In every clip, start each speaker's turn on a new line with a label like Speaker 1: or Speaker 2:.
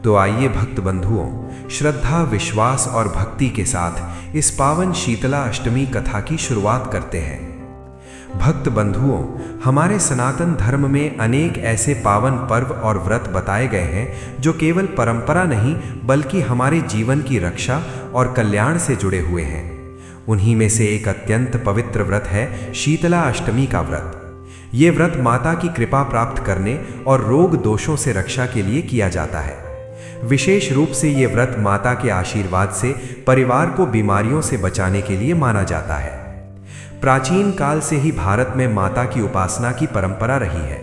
Speaker 1: तो आइए भक्त बंधुओं, श्रद्धा, विश्वास और भक्ति के साथ इस पावन शीतला अष्टमी कथा की शुरुआत करते हैं। भक्त बंधुओं, हमारे सनातन धर्म में अनेक ऐसे पावन पर्व और व्रत बताए गए हैं जो केवल परंपरा नहीं बल्कि हमारे जीवन की रक्षा और कल्याण से जुड़े हुए हैं। उन्हीं में से एक अत्यंत पवित्र व्रत है शीतला अष्टमी का व्रत। ये व्रत माता की कृपा प्राप्त करने और रोग दोषों से रक्षा के लिए किया जाता है। विशेष रूप से ये व्रत माता के आशीर्वाद से परिवार को बीमारियों से बचाने के लिए माना जाता है। प्राचीन काल से ही भारत में माता की उपासना की परंपरा रही है।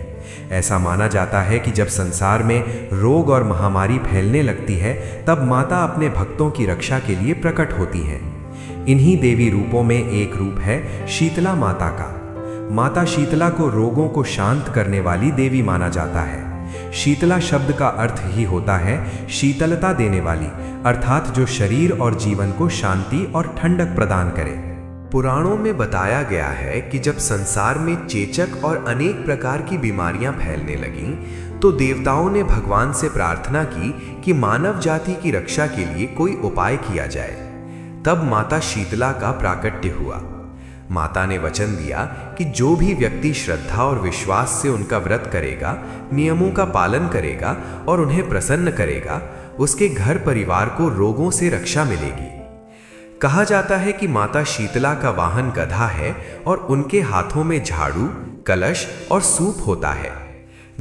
Speaker 1: ऐसा माना जाता है कि जब संसार में रोग और महामारी फैलने लगती है तब माता अपने भक्तों की रक्षा के लिए प्रकट होती हैं। इन्हीं देवी रूपों में एक रूप है शीतला माता का। माता शीतला को रोगों को शांत करने वाली देवी माना जाता है। शीतला शब्द का अर्थ ही होता है शीतलता देने वाली, अर्थात जो शरीर और जीवन को शांति और ठंडक प्रदान करे। पुराणों में बताया गया है कि जब संसार में चेचक और अनेक प्रकार की बीमारियां फैलने लगीं, तो देवताओं ने भगवान से प्रार्थना की कि मानव जाति की रक्षा के लिए कोई उपाय किया जाए। तब माता शीतला का प्राकट्य हुआ। माता ने वचन दिया कि जो भी व्यक्ति श्रद्धा और विश्वास से उनका व्रत करेगा, नियमों का पालन करेगा और उन्हें प्रसन्न करेगा, उसके घर परिवार को रोगों से रक्षा मिलेगी। कहा जाता है कि माता शीतला का वाहन गधा है और उनके हाथों में झाड़ू, कलश और सूप होता है।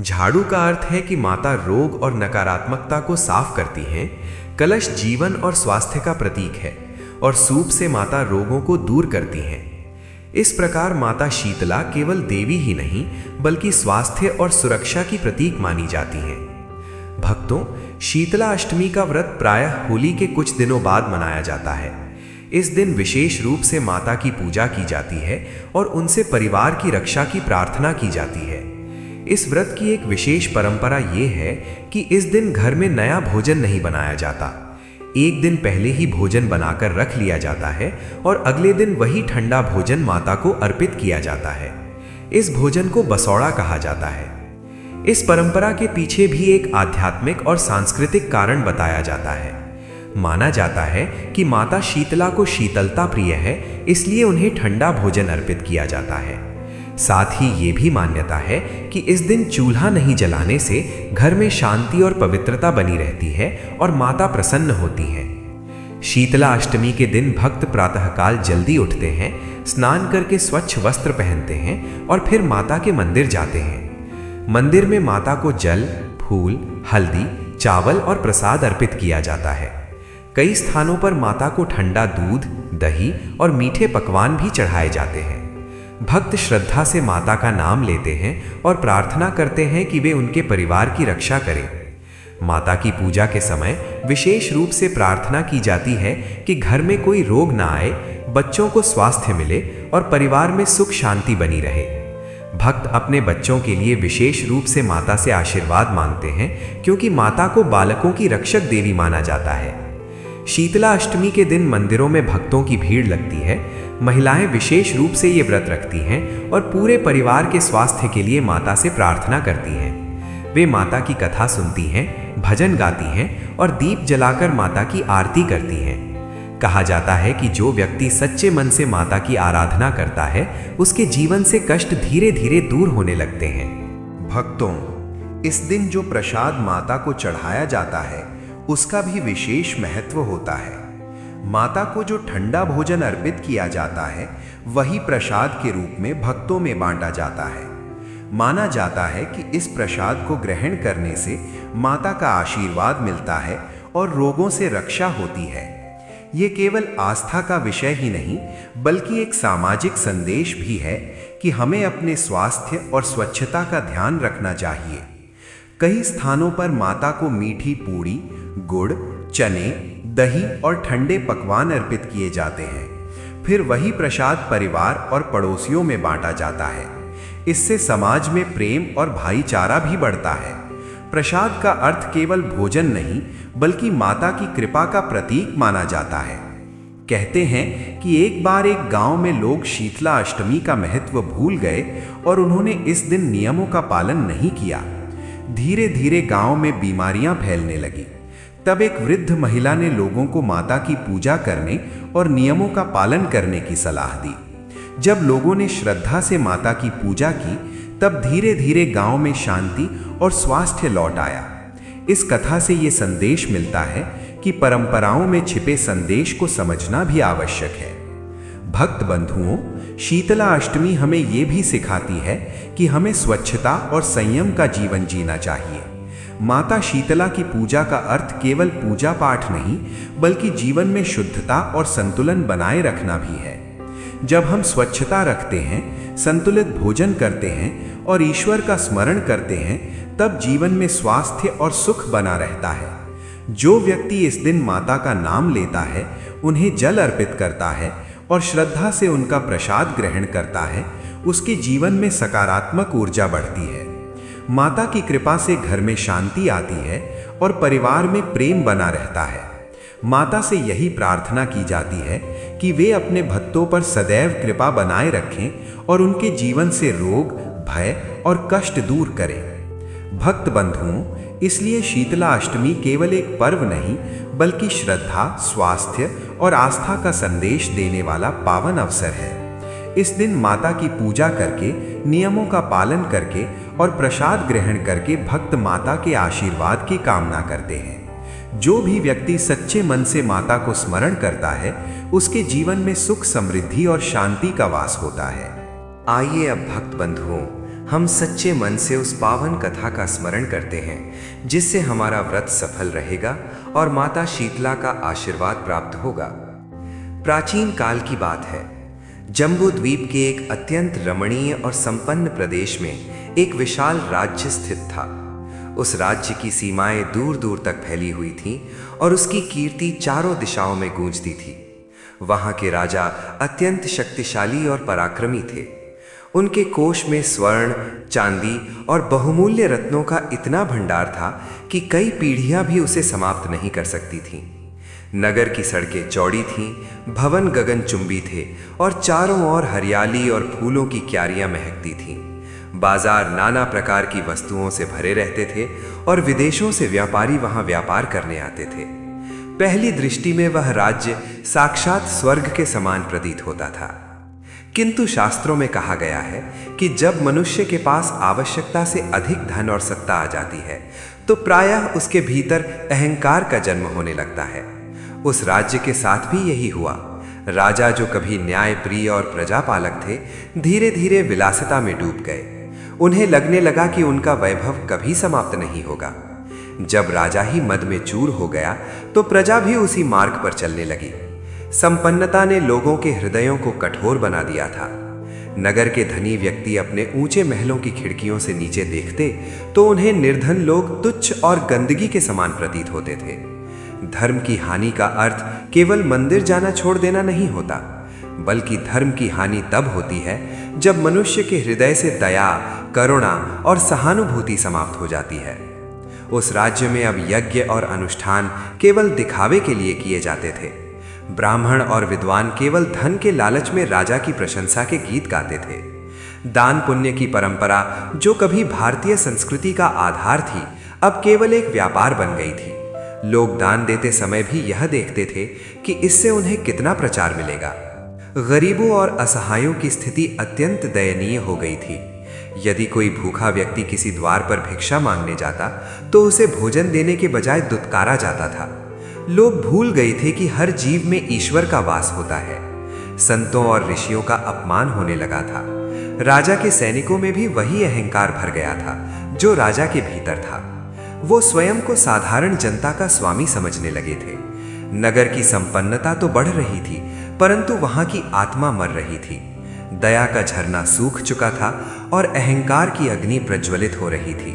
Speaker 1: झाड़ू का अर्थ है कि माता रोग और नकारात्मकता को साफ करती हैं, कलश जीवन और स्वास्थ्य का प्रतीक है और सूप से माता रोगों को दूर करती हैं। इस प्रकार माता शीतला केवल देवी ही नहीं बल्कि स्वास्थ्य और सुरक्षा की प्रतीक मानी जाती हैं। भक्तों, शीतला अष्टमी का व्रत प्रायः होली के कुछ दिनों बाद मनाया जाता है। इस दिन विशेष रूप से माता की पूजा की जाती है और उनसे परिवार की रक्षा की प्रार्थना की जाती है। इस व्रत की एक विशेष परंपरा ये है कि इस दिन घर में नया भोजन नहीं बनाया जाता। एक दिन पहले ही भोजन बनाकर रख लिया जाता है और अगले दिन वही ठंडा भोजन माता को अर्पित किया जाता है। इस भोजन को बसौड़ा कहा जाता है। इस परंपरा के पीछे भी एक आध्यात्मिक और सांस्कृतिक कारण बताया जाता है। माना जाता है कि माता शीतला को शीतलता प्रिय है, इसलिए उन्हें ठंडा भोजन अर्पित किया जाता है। साथ ही ये भी मान्यता है कि इस दिन चूल्हा नहीं जलाने से घर में शांति और पवित्रता बनी रहती है और माता प्रसन्न होती हैं। शीतला अष्टमी के दिन भक्त प्रातःकाल जल्दी उठते हैं, स्नान करके स्वच्छ वस्त्र पहनते हैं और फिर माता के मंदिर जाते हैं। मंदिर में माता को जल, फूल, हल्दी, चावल और प्रसाद अर्पित किया जाता है। कई स्थानों पर माता को ठंडा दूध, दही और मीठे पकवान भी चढ़ाए जाते हैं। भक्त श्रद्धा से माता का नाम लेते हैं और प्रार्थना करते हैं कि वे उनके परिवार की रक्षा करें। माता की पूजा के समय विशेष रूप से प्रार्थना की जाती है कि घर में कोई रोग ना आए, बच्चों को स्वास्थ्य मिले और परिवार में सुख शांति बनी रहे। भक्त अपने बच्चों के लिए विशेष रूप से माता से आशीर्वाद मांगते हैं क्योंकि माता को बालकों की रक्षक देवी माना जाता है। शीतला अष्टमी के दिन मंदिरों में भक्तों की भीड़ लगती है। महिलाएं विशेष रूप से ये व्रत रखती हैं और पूरे परिवार के स्वास्थ्य के लिए माता से प्रार्थना करती हैं। वे माता की कथा सुनती हैं, भजन गाती हैं और दीप जलाकर माता की आरती करती हैं। कहा जाता है कि जो व्यक्ति सच्चे मन से माता की आराधना करता है, उसके जीवन से कष्ट धीरे धीरे दूर होने लगते हैं। भक्तों, इस दिन जो प्रसाद माता को चढ़ाया जाता है उसका भी विशेष महत्व होता है। माता को जो ठंडा भोजन अर्पित किया जाता है वही प्रसाद के रूप में भक्तों में बांटा जाता है। माना जाता है कि इस प्रसाद को ग्रहण करने से माता का आशीर्वाद मिलता है और रोगों से रक्षा होती है। ये केवल आस्था का विषय ही नहीं बल्कि एक सामाजिक संदेश भी है कि हमें अपने स्वास्थ्य और स्वच्छता का ध्यान रखना चाहिए। कई स्थानों पर माता को मीठी पूड़ी, गुड़, चने, दही और ठंडे पकवान अर्पित किए जाते हैं। फिर वही प्रसाद परिवार और पड़ोसियों में बांटा जाता है। इससे समाज में प्रेम और भाईचारा भी बढ़ता है। प्रसाद का अर्थ केवल भोजन नहीं बल्कि माता की कृपा का प्रतीक माना जाता है। कहते हैं कि एक बार एक गांव में लोग शीतला अष्टमी का महत्व भूल गए और उन्होंने इस दिन नियमों का पालन नहीं किया। धीरे धीरे गांव में बीमारियां फैलने लगी। तब एक वृद्ध महिला ने लोगों को माता की पूजा करने और नियमों का पालन करने की सलाह दी। जब लोगों ने श्रद्धा से माता की पूजा की, तब धीरे धीरे गांव में शांति और स्वास्थ्य लौट आया। इस कथा से ये संदेश मिलता है कि परंपराओं में छिपे संदेश को समझना भी आवश्यक है। भक्त बंधुओं, शीतला अष्टमी हमें ये भी सिखाती है कि हमें स्वच्छता और संयम का जीवन जीना चाहिए। माता शीतला की पूजा का अर्थ केवल पूजा पाठ नहीं, बल्कि जीवन में शुद्धता और संतुलन बनाए रखना भी है। जब हम स्वच्छता रखते हैं, संतुलित भोजन करते हैं और ईश्वर का स्मरण करते हैं, तब जीवन में स्वास्थ्य और सुख बना रहता है। जो व्यक्ति इस दिन माता का नाम लेता है, उन्हें जल अर्पित करता है और श्रद्धा से उनका प्रसाद ग्रहण करता है, उसके जीवन में सकारात्मक ऊर्जा बढ़ती है। माता की कृपा से घर में शांति आती है और परिवार में प्रेम बना रहता है। माता से यही प्रार्थना की जाती है कि वे अपने भक्तों पर सदैव कृपा बनाए रखें और उनके जीवन से रोग, भय और कष्ट दूर करें। भक्त बंधुओं, इसलिए शीतला अष्टमी केवल एक पर्व नहीं, बल्कि श्रद्धा, स्वास्थ्य और आस्था का संदेश देने वाला पावन अवसर है। इस दिन माता की पूजा करके, नियमों का पालन करके और प्रसाद ग्रहण करके भक्त माता के आशीर्वाद की कामना करते हैं। जो भी व्यक्ति सच्चे मन से माता को स्मरण करता है, उसके जीवन में सुख, समृद्धि और शांति का वास होता है।
Speaker 2: आइए अब भक्त बंधुओं, हम सच्चे मन से उस पावन कथा का स्मरण करते हैं, जिससे हमारा व्रत सफल रहेगा और माता शीतला का आशीर्वाद प्राप्त होगा। प्राचीन काल की बात है। जम्बू द्वीप के एक अत्यंत रमणीय और संपन्न प्रदेश में एक विशाल राज्य स्थित था। उस राज्य की सीमाएं दूर दूर तक फैली हुई थीं और उसकी कीर्ति चारों दिशाओं में गूंजती थी। वहां के राजा अत्यंत शक्तिशाली और पराक्रमी थे। उनके कोष में स्वर्ण, चांदी और बहुमूल्य रत्नों का इतना भंडार था कि कई पीढ़ियां भी उसे समाप्त नहीं कर सकती थीं। नगर की सड़कें चौड़ी थीं, भवन गगनचुंबी थे और चारों ओर हरियाली और फूलों की क्यारियां महकती थीं। बाजार नाना प्रकार की वस्तुओं से भरे रहते थे और विदेशों से व्यापारी वहां व्यापार करने आते थे। पहली दृष्टि में वह राज्य साक्षात स्वर्ग के समान प्रतीत होता था। किंतु शास्त्रों में कहा गया है कि जब मनुष्य के पास आवश्यकता से अधिक धन और सत्ता आ जाती है, तो प्रायः उसके भीतर अहंकार का जन्म होने लगता है। उस राज्य के साथ भी यही हुआ। राजा, जो कभी न्यायप्रिय और प्रजापालक थे, धीरे धीरे विलासिता में डूब गए। उन्हें लगने लगा कि उनका वैभव कभी समाप्त नहीं होगा। जब राजा ही मद में चूर हो गया, तो प्रजा भी उसी मार्ग पर चलने लगी। संपन्नता ने लोगों के हृदयों को कठोर बना दिया था। नगर के धनी व्यक्ति अपने ऊंचे महलों की खिड़कियों से नीचे देखते तो उन्हें निर्धन लोग तुच्छ और गंदगी के समान प्रतीत होते थे। धर्म की हानि का अर्थ केवल मंदिर जाना छोड़ देना नहीं होता, बल्कि धर्म की हानि तब होती है जब मनुष्य के हृदय से दया, करुणा और सहानुभूति समाप्त हो जाती है। उस राज्य में अब यज्ञ और अनुष्ठान केवल दिखावे के लिए किए जाते थे। ब्राह्मण और विद्वान केवल धन के लालच में राजा की प्रशंसा के गीत गाते थे। दान पुण्य की परंपरा, जो कभी भारतीय संस्कृति का आधार थी, अब केवल एक व्यापार बन गई थी। लोग दान देते समय भी यह देखते थे कि इससे उन्हें कितना प्रचार मिलेगा। गरीबों और असहायों की स्थिति अत्यंत दयनीय हो गई थी। यदि कोई भूखा व्यक्ति किसी द्वार पर भिक्षा मांगने जाता, तो उसे भोजन देने के बजाय दुत्कारा जाता था। लोग भूल गए थे कि हर जीव में ईश्वर का वास होता है। संतों और ऋषियों का अपमान होने लगा था। राजा के सैनिकों में भी वही अहंकार भर गया था जो राजा के भीतर था। वो स्वयं को साधारण जनता का स्वामी समझने लगे थे। नगर की संपन्नता तो बढ़ रही थी, परंतु वहां की आत्मा मर रही थी। दया का झरना सूख चुका था और अहंकार की अग्नि प्रज्वलित हो रही थी।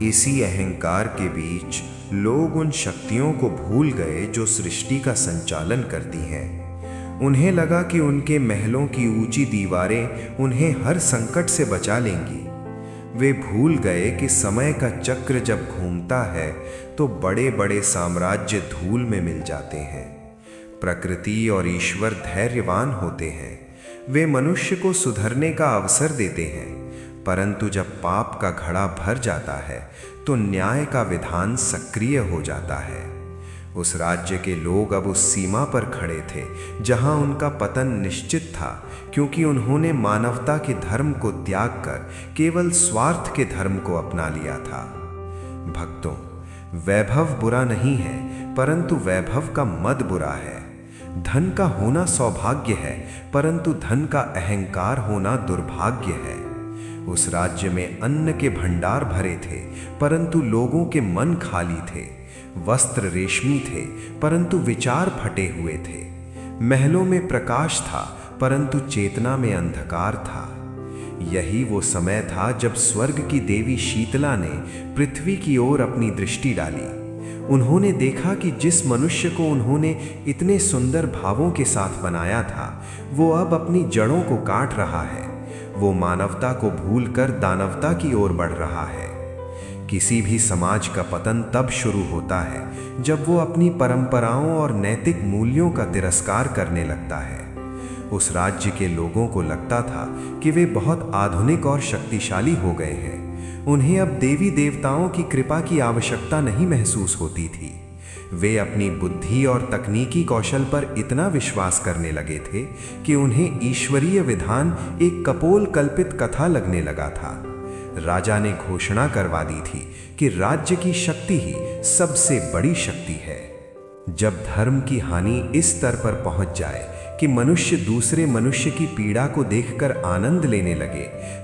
Speaker 3: इसी अहंकार के बीच लोग उन शक्तियों को भूल गए जो सृष्टि का संचालन करती हैं। उन्हें लगा कि उनके महलों की ऊंची दीवारें उन्हें हर संकट से बचा लेंगी। वे भूल गए कि समय का चक्र जब घूमता है तो बड़े बड़े साम्राज्य धूल में मिल जाते हैं। प्रकृति और ईश्वर धैर्यवान होते हैं। वे मनुष्य को सुधरने का अवसर देते हैं, परंतु जब पाप का घड़ा भर जाता है तो न्याय का विधान सक्रिय हो जाता है। उस राज्य के लोग अब उस सीमा पर खड़े थे जहां उनका पतन निश्चित था, क्योंकि उन्होंने मानवता के धर्म को त्याग कर केवल स्वार्थ के धर्म को अपना लिया था। भक्तों, वैभव बुरा नहीं है, परंतु वैभव का मद बुरा है। धन का होना सौभाग्य है, परंतु धन का अहंकार होना दुर्भाग्य है। उस राज्य में अन्न के भंडार भरे थे, परंतु लोगों के मन खाली थे। वस्त्र रेशमी थे, परंतु विचार फटे हुए थे। महलों में प्रकाश था, परंतु चेतना में अंधकार था। यही वो समय था जब स्वर्ग की देवी शीतला ने पृथ्वी की ओर अपनी दृष्टि डाली। उन्होंने देखा कि जिस मनुष्य को उन्होंने इतने सुंदर भावों के साथ बनाया था, वो अब अपनी जड़ों को काट रहा है। वो मानवता को भूलकर दानवता की ओर बढ़ रहा है। किसी भी समाज का पतन तब शुरू होता है जब वो अपनी परंपराओं और नैतिक मूल्यों का तिरस्कार करने लगता है। उस राज्य के लोगों को लगता था कि वे बहुत आधुनिक और शक्तिशाली हो गए हैं। उन्हें अब देवी देवताओं की कृपा की आवश्यकता नहीं महसूस होती थी। वे अपनी बुद्धि और तकनीकी कौशल पर इतना विश्वास करने लगे थे कि उन्हें ईश्वरीय विधान एक कपोल कल्पित कथा लगने लगा था। राजा ने घोषणा करवा दी थी कि राज्य की शक्ति ही सबसे बड़ी शक्ति है। जब धर्म की हानि इस स्तर पर पहुंच जाए कि मनुष्य दूसरे मनुष्य की पीड़ा को देखकर आनंद लेने लगे,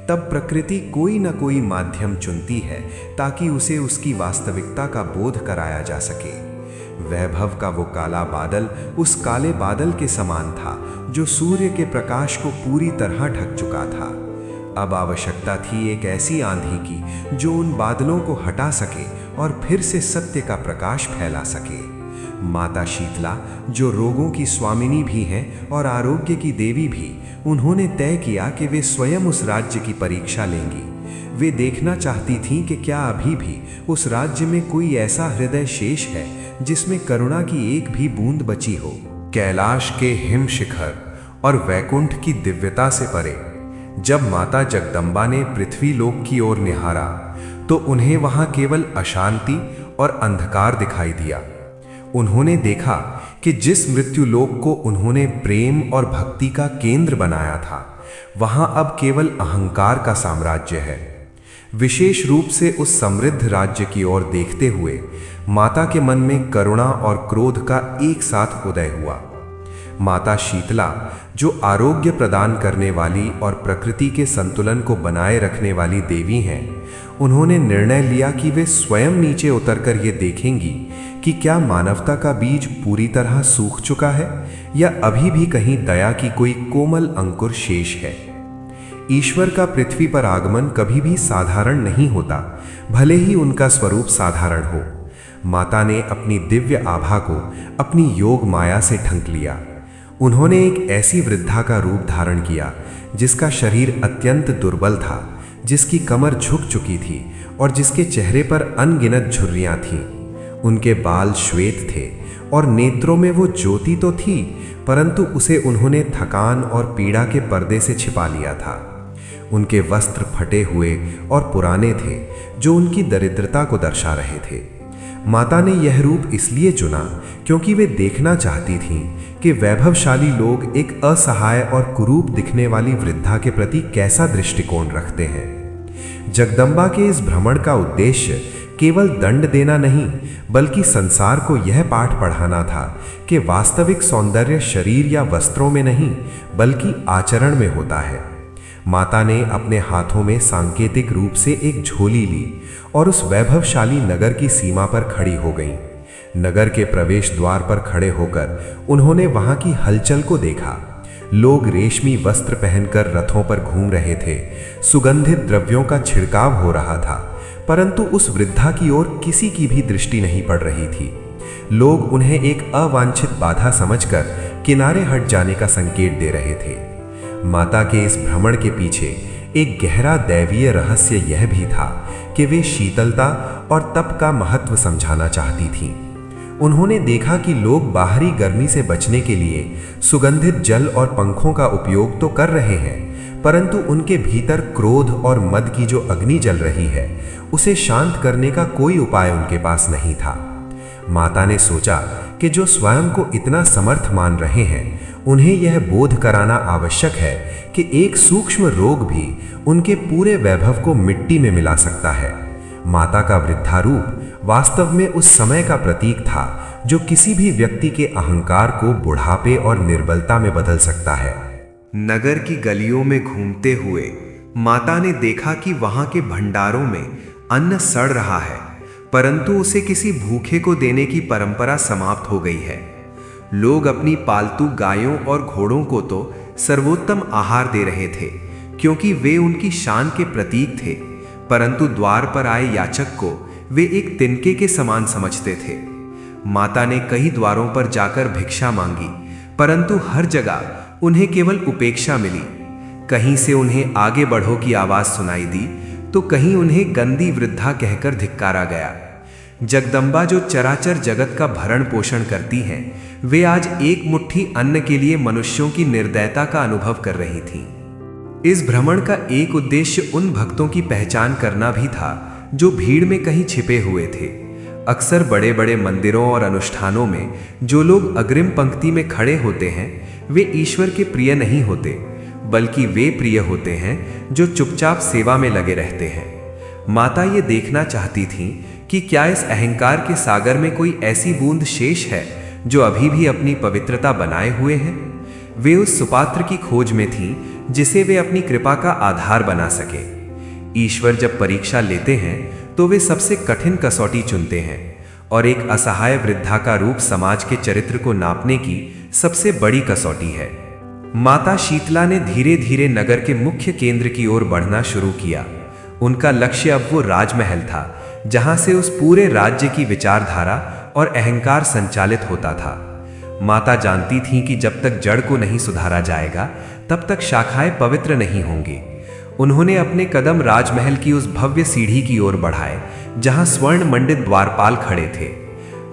Speaker 3: तब प्रकृति कोई न कोई माध्यम चुनती है ताकि उसे उसकी वास्तविकता का बोध कराया जा सके। वैभव का वो काला बादल उस काले बादल के समान था जो सूर्य के प्रकाश को पूरी तरह ढक चुका था। अब आवश्यकता थी एक ऐसी आंधी की जो उन बादलों को हटा सके और फिर से सत्य का प्रकाश फैला सके। माता शीतला, जो रोगों की स्वामिनी भी हैं और आरोग्य की देवी भी, उन्होंने तय किया कि वे स्वयं उस राज्य की परीक्षा लेंगी। वे देखना चाहती थीं कि क्या अभी भी उस राज्य में कोई ऐसा हृदय शेष है जिसमें करुणा की एक भी बूंद बची हो।
Speaker 1: कैलाश के हिम शिखर और वैकुंठ की दिव्यता से परे जब माता जगदम्बा ने पृथ्वी लोक की ओर निहारा, तो उन्हें वहां केवल अशांति और अंधकार दिखाई दिया। उन्होंने देखा कि जिस मृत्यु लोक को उन्होंने प्रेम और भक्ति का केंद्र बनाया था, वहां अब केवल अहंकार का साम्राज्य है। विशेष रूप से उस समृद्ध राज्य की ओर देखते हुए माता के मन में करुणा और क्रोध का एक साथ उदय हुआ। माता शीतला, जो आरोग्य प्रदान करने वाली और प्रकृति के संतुलन को बनाए रखने वाली देवी हैं, उन्होंने निर्णय लिया कि वे स्वयं नीचे उतरकर ये देखेंगी कि क्या मानवता का बीज पूरी तरह सूख चुका है या अभी भी कहीं दया की कोई कोमल अंकुर शेष है। ईश्वर का पृथ्वी पर आगमन कभी भी साधारण नहीं होता, भले ही उनका स्वरूप साधारण हो। माता ने अपनी दिव्य आभा को अपनी योग माया से ढंक लिया। उन्होंने एक ऐसी वृद्धा का रूप धारण किया जिसका शरीर अत्यंत दुर्बल था, जिसकी कमर झुक चुकी थी और जिसके चेहरे पर अनगिनत झुर्रियां थीं। उनके बाल श्वेत थे और नेत्रों में वो ज्योति तो थी, परंतु उसे उन्होंने थकान और पीड़ा के पर्दे से छिपा लिया था। उनके वस्त्र फटे हुए और पुराने थे, जो उनकी दरिद्रता को दर्शा रहे थे। माता ने यह रूप इसलिए चुना क्योंकि वे देखना चाहती थीं कि वैभवशाली लोग एक असहाय और कुरूप दिखने वाली वृद्धा के प्रति कैसा दृष्टिकोण रखते हैं। जगदम्बा के इस भ्रमण का उद्देश्य केवल दंड देना नहीं, बल्कि संसार को यह पाठ पढ़ाना था कि वास्तविक सौंदर्य शरीर या वस्त्रों में नहीं, बल्कि आचरण में होता है। माता ने अपने हाथों में सांकेतिक रूप से एक झोली ली और उस वैभवशाली नगर की सीमा पर खड़ी हो गईं। नगर के प्रवेश द्वार पर खड़े होकर उन्होंने वहां की हलचल को देखा। लोग रेशमी वस्त्र पहनकर रथों पर घूम रहे थे, सुगंधित द्रव्यों का छिड़काव हो रहा था, परंतु उस वृद्धा की ओर किसी की भी दृष्टि नहीं पड़ रही थी। लोग उन्हें एक अवांछित बाधा समझकर किनारे हट जाने का संकेत दे रहे थे। माता के इस भ्रमण के पीछे एक गहरा दैवीय रहस्य यह भी था कि वे शीतलता और तप का महत्व समझाना चाहती थीं। उन्होंने देखा कि लोग बाहरी गर्मी से बचने के लिए सुगंधित जल और पंखों का उपयोग तो कर रहे हैं, परंतु उनके भीतर क्रोध और मद की जो अग्नि जल रही है, उसे शांत करने का कोई उपाय उनके पास नहीं था। माता ने सोचा कि जो स्वयं को इतना समर्थ मान रहे हैं, उन्हें यह बोध कराना आवश्यक है कि एक सूक्ष्म रोग भी उनके पूरे वैभव को मिट्टी में मिला सकता है। माता का वृद्धारूप वास्तव में उस समय का प्रतीक था जो किसी भी व्यक्ति के अहंकार को बुढ़ापे और निर्बलता में बदल सकता है।
Speaker 3: नगर की गलियों में घूमते हुए माता ने देखा कि वहां के भंडारों में अन्न सड़ रहा है, परंतु उसे किसी भूखे को देने की परंपरा समाप्त हो गई है। लोग अपनी पालतू गायों और घोड़ों को तो सर्वोत्तम आहार दे रहे थे, क्योंकि वे उनकी शान के प्रतीक थे, परंतु द्वार पर आए याचक को वे एक तिनके के समान समझते थे। माता ने कई द्वारों पर जाकर भिक्षा मांगी, परंतु हर जगह उन्हें केवल उपेक्षा मिली। कहीं से उन्हें आगे बढ़ो की आवाज सुनाई दी, तो कहीं उन्हें गंदी वृद्धा कहकर धिक्कारा गया। जगदम्बा जो चराचर जगत का भरण पोषण करती हैं, वे आज एक मुट्ठी अन्न के लिए मनुष्यों की निर्दयता का अनुभव कर रही थीं। इस भ्रमण का एक उद्देश्य उन भक्तों की पहचान करना भी था जो भीड़ में कहीं छिपे हुए थे। अक्सर बड़े बड़े मंदिरों और अनुष्ठानों में जो लोग अग्रिम पंक्ति में खड़े होते हैं, वे ईश्वर के प्रिय नहीं होते, बल्कि वे प्रिय होते हैं जो चुपचाप सेवा में लगे रहते हैं। माता ये देखना चाहती थीं कि क्या इस अहंकार के सागर में कोई ऐसी बूंद शेष है जो अभी भी अपनी पवित्रता बनाए हुए है। वे उस सुपात्र की खोज में थीं जिसे वे अपनी कृपा का आधार बना सके। ईश्वर जब परीक्षा लेते हैं तो वे सबसे कठिन कसौटी चुनते हैं, और एक असहाय वृद्धा का रूप समाज के चरित्र को नापने की सबसे बड़ी कसौटी है। माता शीतला ने धीरे धीरे नगर के मुख्य केंद्र की ओर बढ़ना शुरू किया। उनका लक्ष्य अब वो राजमहल था जहां से उस पूरे राज्य की विचारधारा और अहंकार संचालित होता था। माता जानती थीं कि जब तक जड़ को नहीं सुधारा जाएगा, तब तक शाखाएं पवित्र नहीं होंगी। उन्होंने अपने कदम राजमहल की उस भव्य सीढ़ी की ओर बढ़ाए जहां स्वर्ण मंडित द्वारपाल खड़े थे।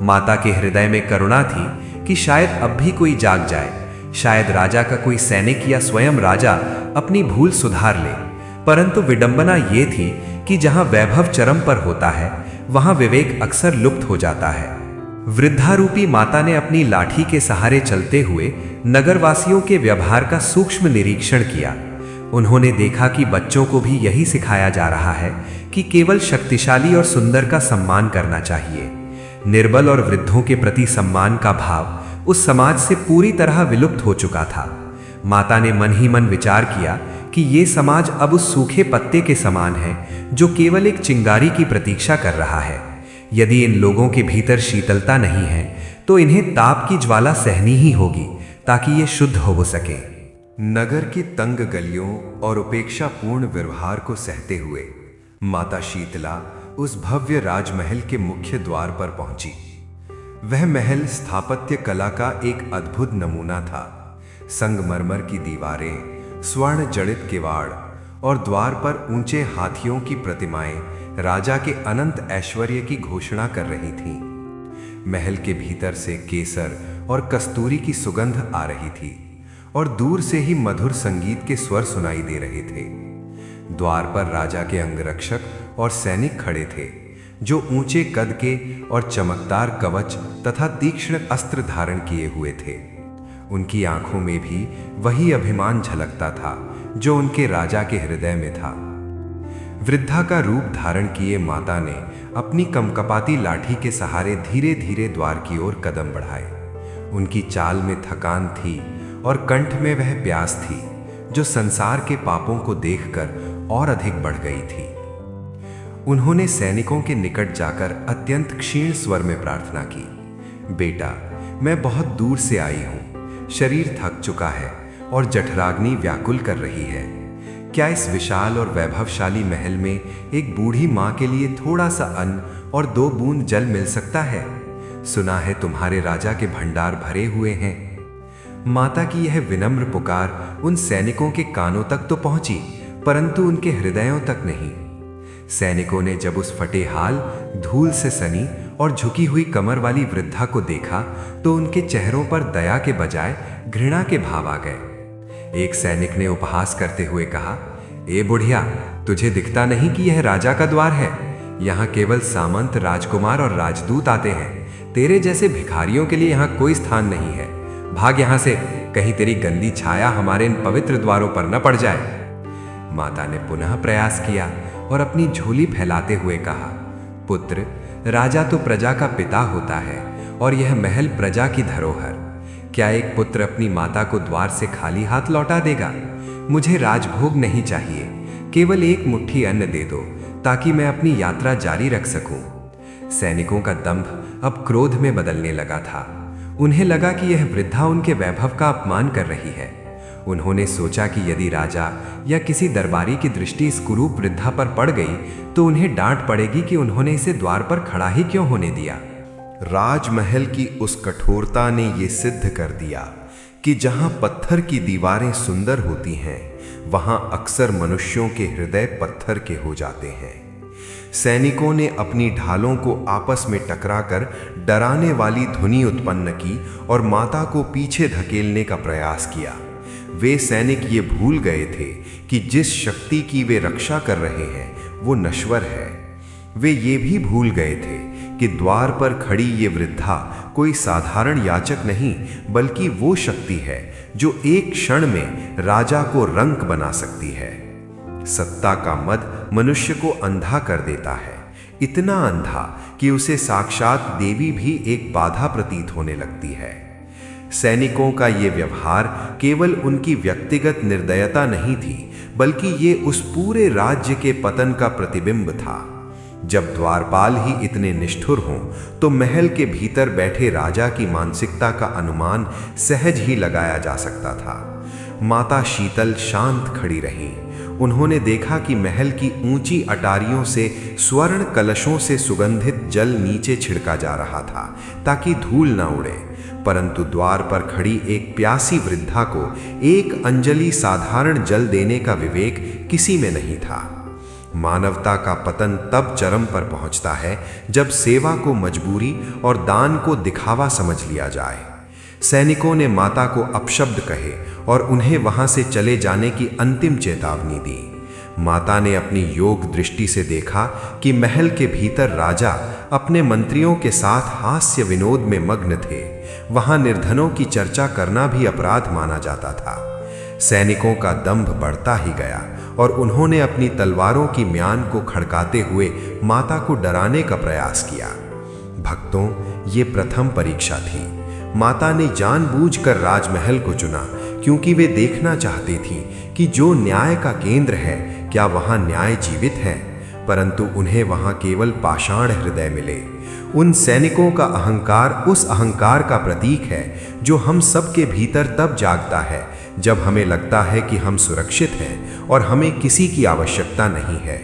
Speaker 3: माता के हृदय में करुणा थी कि शायद अब भी कोई जाग जाए, शायद राजा का कोई सैनिक या स्वयं राजा अपनी भूल सुधार ले। परंतु विडंबना ये थी कि जहां वैभव चरम पर होता है, वहां विवेक अक्सर लुप्त हो जाता है। वृद्धारूपी माता ने अपनी लाठी के सहारे चलते हुए नगरवासियों के व्यवहार का सूक्ष्म निरीक्षण किया। उन्होंने देखा कि बच्चों को भी यही सिखाया जा रहा है कि केवल शक्तिशाली और सुंदर का सम्मान करना चाहिए। निर्बल और वृद्धों के प्रति सम्मान का भाव उस समाज से पूरी तरह विलुप्त हो चुका था। माता ने मन ही मन विचार किया कि ये समाज अब उस सूखे पत्ते के समान है जो केवल एक चिंगारी की प्रतीक्षा कर रहा है। यदि इन लोगों के भीतर शीतलता नहीं है, तो इन्हें ताप की ज्वाला सहनी ही होगी ताकि ये शुद्ध हो सके। नगर की तंग गलियों और उपेक्षापूर्ण व्यवहार को सहते हुए माता शीतला उस भव्य राजमहल के मुख्य द्वार पर पहुंची। वह महल स्थापत्य कला का एक अद्भुत नमूना था। संगमरमर की दीवारें, स्वर्ण जड़ित किवाड़ और द्वार पर ऊंचे हाथियों की प्रतिमाएं राजा के अनंत ऐश्वर्य की घोषणा कर रही थीं। महल के भीतर से केसर और कस्तूरी की सुगंध आ रही थी और दूर से ही मधुर संगीत के स्वर सुनाई दे रहे थे। द्वार पर राजा के अंगरक्षक और सैनिक खड़े थे जो ऊंचे कद के और चमकदार कवच तथा तीक्ष्ण अस्त्र धारण किए हुए थे। उनकी आंखों में भी वही अभिमान झलकता था जो उनके राजा के हृदय में था। वृद्धा का रूप धारण किए माता ने अपनी कमकपाती लाठी के सहारे धीरे धीरे द्वार की ओर कदम बढ़ाए। उनकी चाल में थकान थी और कंठ में वह प्यास थी जो संसार के पापों को देखकर और अधिक बढ़ गई थी। उन्होंने सैनिकों के निकट जाकर अत्यंत क्षीण स्वर में प्रार्थना की, बेटा, मैं बहुत दूर से आई हूं। शरीर थक चुका है और जठराग्नि व्याकुल कर रही है। क्या इस विशाल और वैभवशाली महल में एक बूढ़ी मां के लिए थोड़ा सा अन्न और 2 बूंद जल मिल सकता है? सुना है तुम्हारे राजा के भंडार भरे हुए हैं। माता की यह विनम्र पुकार उन सैनिकों के कानों तक तो पहुंची, परंतु उनके हृदयों तक नहीं। सैनिकों ने जब उस फटे हाल, धूल से सनी और झुकी हुई कमर वाली वृद्धा को देखा तो उनके चेहरों पर दया के बजाय घृणा के भाव आ गए। एक सैनिक ने उपहास करते हुए कहा, ए बुढ़िया, तुझे दिखता नहीं कि यह राजा का द्वार है? यहाँ केवल सामंत, राजकुमार और राजदूत आते हैं।
Speaker 1: तेरे जैसे भिखारियों के लिए यहाँ कोई स्थान नहीं है। भाग यहाँ से, कहीं तेरी गंदी छाया हमारे इन पवित्र द्वारों पर न पड़ जाए। माता ने पुनः प्रयास किया और अपनी झोली फैलाते हुए कहा, पुत्र, राजा तो प्रजा का पिता होता है और यह महल प्रजा की धरोहर। क्या एक पुत्र अपनी माता को द्वार से खाली हाथ लौटा देगा? मुझे राजभोग नहीं चाहिए, केवल एक मुट्ठी अन्न दे दो ताकि मैं अपनी यात्रा जारी रख सकूं। सैनिकों का दंभ अब क्रोध में बदलने लगा था। उन्हें लगा कि यह वृद्धा उनके वैभव का अपमान कर रही है। उन्होंने सोचा कि यदि राजा या किसी दरबारी की दृष्टि इस कुरूप वृद्धा पर पड़ गई तो उन्हें डांट पड़ेगी कि उन्होंने इसे द्वार पर खड़ा ही क्यों होने दिया।
Speaker 3: राजमहल की उस कठोरता ने यह सिद्ध कर दिया कि जहां पत्थर की दीवारें सुंदर होती हैं, वहां अक्सर मनुष्यों के हृदय पत्थर के हो जाते हैं। सैनिकों ने अपनी ढालों को आपस में टकराकर डराने वाली ध्वनि उत्पन्न की और माता को पीछे धकेलने का प्रयास किया। वे सैनिक ये भूल गए थे कि जिस शक्ति की वे रक्षा कर रहे हैं वो नश्वर है। वे ये भी भूल गए थे कि द्वार पर खड़ी ये वृद्धा कोई साधारण याचक नहीं, बल्कि वो शक्ति है जो एक क्षण में राजा को रंक बना सकती है। सत्ता का मद मनुष्य को अंधा कर देता है, इतना अंधा कि उसे साक्षात देवी भी एक बाधा प्रतीत होने लगती है। सैनिकों का ये व्यवहार केवल उनकी व्यक्तिगत निर्दयता नहीं थी, बल्कि ये उस पूरे राज्य के पतन का प्रतिबिंब था। जब द्वारपाल ही इतने निष्ठुर हों तो महल के भीतर बैठे राजा की मानसिकता का अनुमान सहज ही लगाया जा सकता था। माता शीतल शांत खड़ी रहीं। उन्होंने देखा कि महल की ऊंची अटारियों से स्वर्ण कलशों से सुगंधित जल नीचे छिड़का जा रहा था ताकि धूल न उड़े, परंतु द्वार पर खड़ी एक प्यासी वृद्धा को एक अंजलि साधारण जल देने का विवेक किसी में नहीं था। मानवता का पतन तब चरम पर पहुंचता है जब सेवा को मजबूरी और दान को दिखावा समझ लिया जाए। सैनिकों ने माता को अपशब्द कहे और उन्हें वहां से चले जाने की अंतिम चेतावनी दी। माता ने अपनी योग दृष्टि से देखा कि महल के भीतर राजा अपने मंत्रियों के साथ हास्य विनोद में मग्न थे। वहां निर्धनों की चर्चा करना भी अपराध माना जाता था। सैनिकों का दंभ बढ़ता ही गया और उन्होंने अपनी तलवारों की म्यान को खड़काते हुए माता को डराने का प्रयास किया। भक्तों, ये प्रथम परीक्षा थी। माता ने जानबूझकर राजमहल को चुना क्योंकि वे देखना चाहती थीं कि जो न्याय का केंद्र है, क्या वहां न्याय जीवित है। परंतु उन्हें वहां केवल पाषाण हृदय मिले। उन सैनिकों का अहंकार उस अहंकार का प्रतीक है जो हम सबके भीतर तब जागता है जब हमें लगता है कि हम सुरक्षित हैं और हमें किसी की आवश्यकता नहीं है।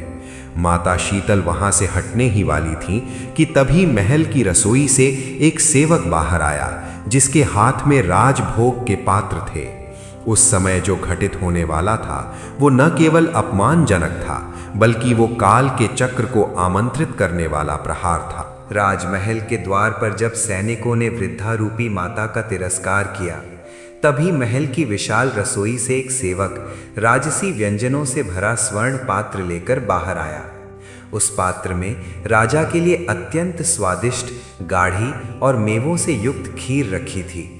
Speaker 3: माता शीतल वहां से हटने ही वाली थीं कि तभी महल की रसोई से एक सेवक बाहर आया जिसके हाथ में राजभोग के पात्र थे। उस समय जो घटित होने वाला था वो न केवल अपमानजनक था, बल्कि वो काल के चक्र को आमंत्रित करने वाला प्रहार था।
Speaker 2: राजमहल के द्वार पर जब सैनिकों ने वृद्धा रूपी माता का तिरस्कार किया, तभी महल की विशाल रसोई से एक सेवक राजसी व्यंजनों से भरा स्वर्ण पात्र लेकर बाहर आया। उस पात्र में राजा के लिए अत्यंत स्वादिष्ट, गाढ़ी और मेवों से युक्त खीर रखी थी।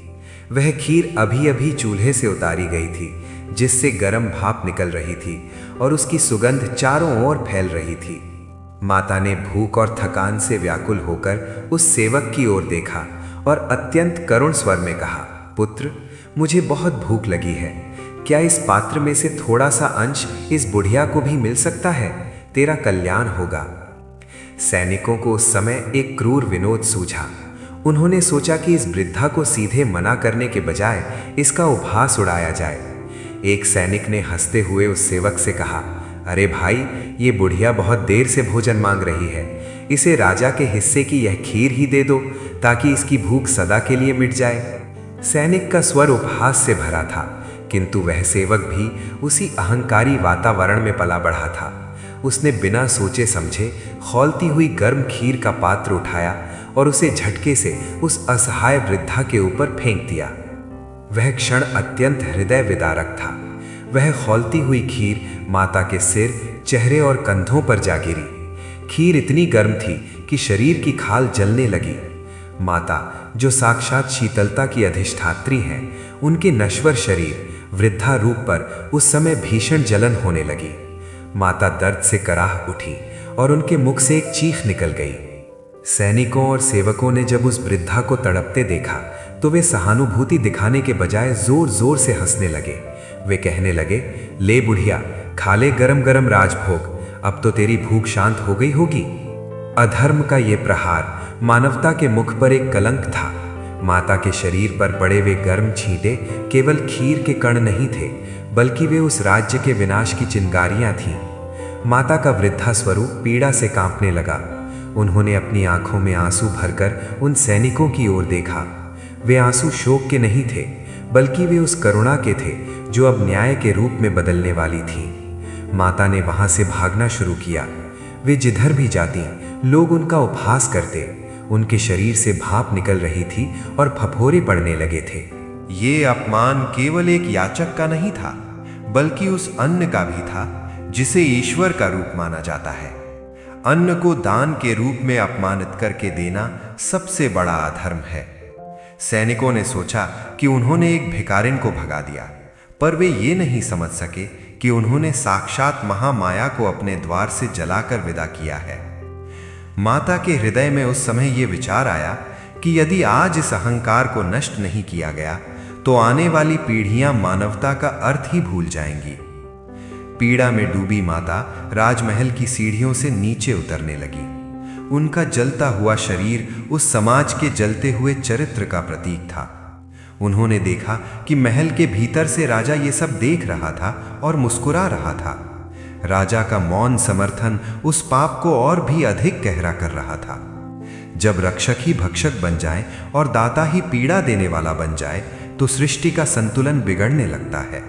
Speaker 2: वह खीर अभी अभी चूल्हे से उतारी गई थी, जिससे गर्म भाप निकल रही थी और उसकी सुगंध चारों ओर फैल रही थी। माता ने भूख और थकान से व्याकुल होकर उस सेवक की ओर देखा और अत्यंत करुण स्वर में कहा, पुत्र, मुझे बहुत भूख लगी है। क्या इस पात्र में से थोड़ा सा अंश इस बुढ़िया को भी मिल सकता है? तेरा कल्याण होगा। सैनिकों को उस समय एक क्रूर विनोद सूझा। उन्होंने सोचा कि इस वृद्धा को सीधे मना करने के बजाय इसका उपहास उड़ाया जाए। एक सैनिक ने हंसते हुए उस सेवक से कहा, अरे भाई, ये बुढ़िया बहुत देर से भोजन मांग रही है। इसे राजा के हिस्से की यह खीर ही दे दो ताकि इसकी भूख सदा के लिए मिट जाए। सैनिक का स्वर उपहास से भरा था, किंतु वह सेवक भी उसी अहंकारी वातावरण में पला बढ़ा था। उसने बिना सोचे समझे खौलती हुई गर्म खीर का पात्र उठाया और उसे झटके से उस असहाय वृद्धा के ऊपर फेंक दिया। वह क्षण अत्यंत हृदय विदारक था। वह खौलती हुई खीर माता के सिर, चेहरे और कंधों पर जा गिरी। खीर इतनी गर्म थी कि शरीर की खाल जलने लगी।
Speaker 1: माता, जो साक्षात शीतलता की अधिष्ठात्री हैं, उनके नश्वर शरीर वृद्धा रूप पर उस समय भीषण जलन होने लगी। माता दर्द से कराह उठी और उनके मुख से एक चीख निकल गई। सैनिकों और सेवकों ने जब उस वृद्धा को तड़पते देखा तो वे सहानुभूति दिखाने के बजाय जोर जोर से हंसने लगे। वे कहने लगे, ले बुढ़िया, खा ले गरम गरम राजभोग, अब तो तेरी भूख शांत हो गई होगी। अधर्म का ये प्रहार मानवता के मुख पर एक कलंक था। माता के शरीर पर पड़े वे गर्म छींटे केवल खीर के कण नहीं थे, बल्कि वे उस राज्य के विनाश की चिंगारियां थीं। माता का वृद्धा स्वरूप पीड़ा से कांपने लगा। उन्होंने अपनी आंखों में आंसू भरकर उन सैनिकों की ओर देखा। वे आंसू शोक के नहीं थे, बल्कि वे उस करुणा के थे जो अब न्याय के रूप में बदलने वाली थी। माता ने वहां से भागना शुरू किया। वे जिधर भी जाती, लोग उनका उपहास करते। उनके शरीर से भाप निकल रही थी और फफोरे पड़ने लगे थे।
Speaker 3: ये अपमान केवल एक याचक का नहीं था, बल्कि उस अन्न का भी था जिसे ईश्वर का रूप माना जाता है। अन्न को दान के रूप में अपमानित करके देना सबसे बड़ा अधर्म है। सैनिकों ने सोचा कि उन्होंने एक भिखारिन को भगा दिया, पर वे ये नहीं समझ सके कि उन्होंने साक्षात महामाया को अपने द्वार से जलाकर विदा किया है। माता के हृदय में उस समय ये विचार आया कि यदि आज इस अहंकार को नष्ट नहीं किया गया तो आने वाली पीढ़ियां मानवता का अर्थ ही भूल जाएंगी। पीड़ा में डूबी माता राजमहल की सीढ़ियों से नीचे उतरने लगी। उनका जलता हुआ शरीर उस समाज के जलते हुए चरित्र का प्रतीक था। उन्होंने देखा कि महल के भीतर से राजा ये सब देख रहा था और मुस्कुरा रहा था। राजा का मौन समर्थन उस पाप को और भी अधिक गहरा कर रहा था। जब रक्षक ही भक्षक बन जाए और दाता ही पीड़ा देने वाला बन जाए तो सृष्टि का संतुलन बिगड़ने लगता है।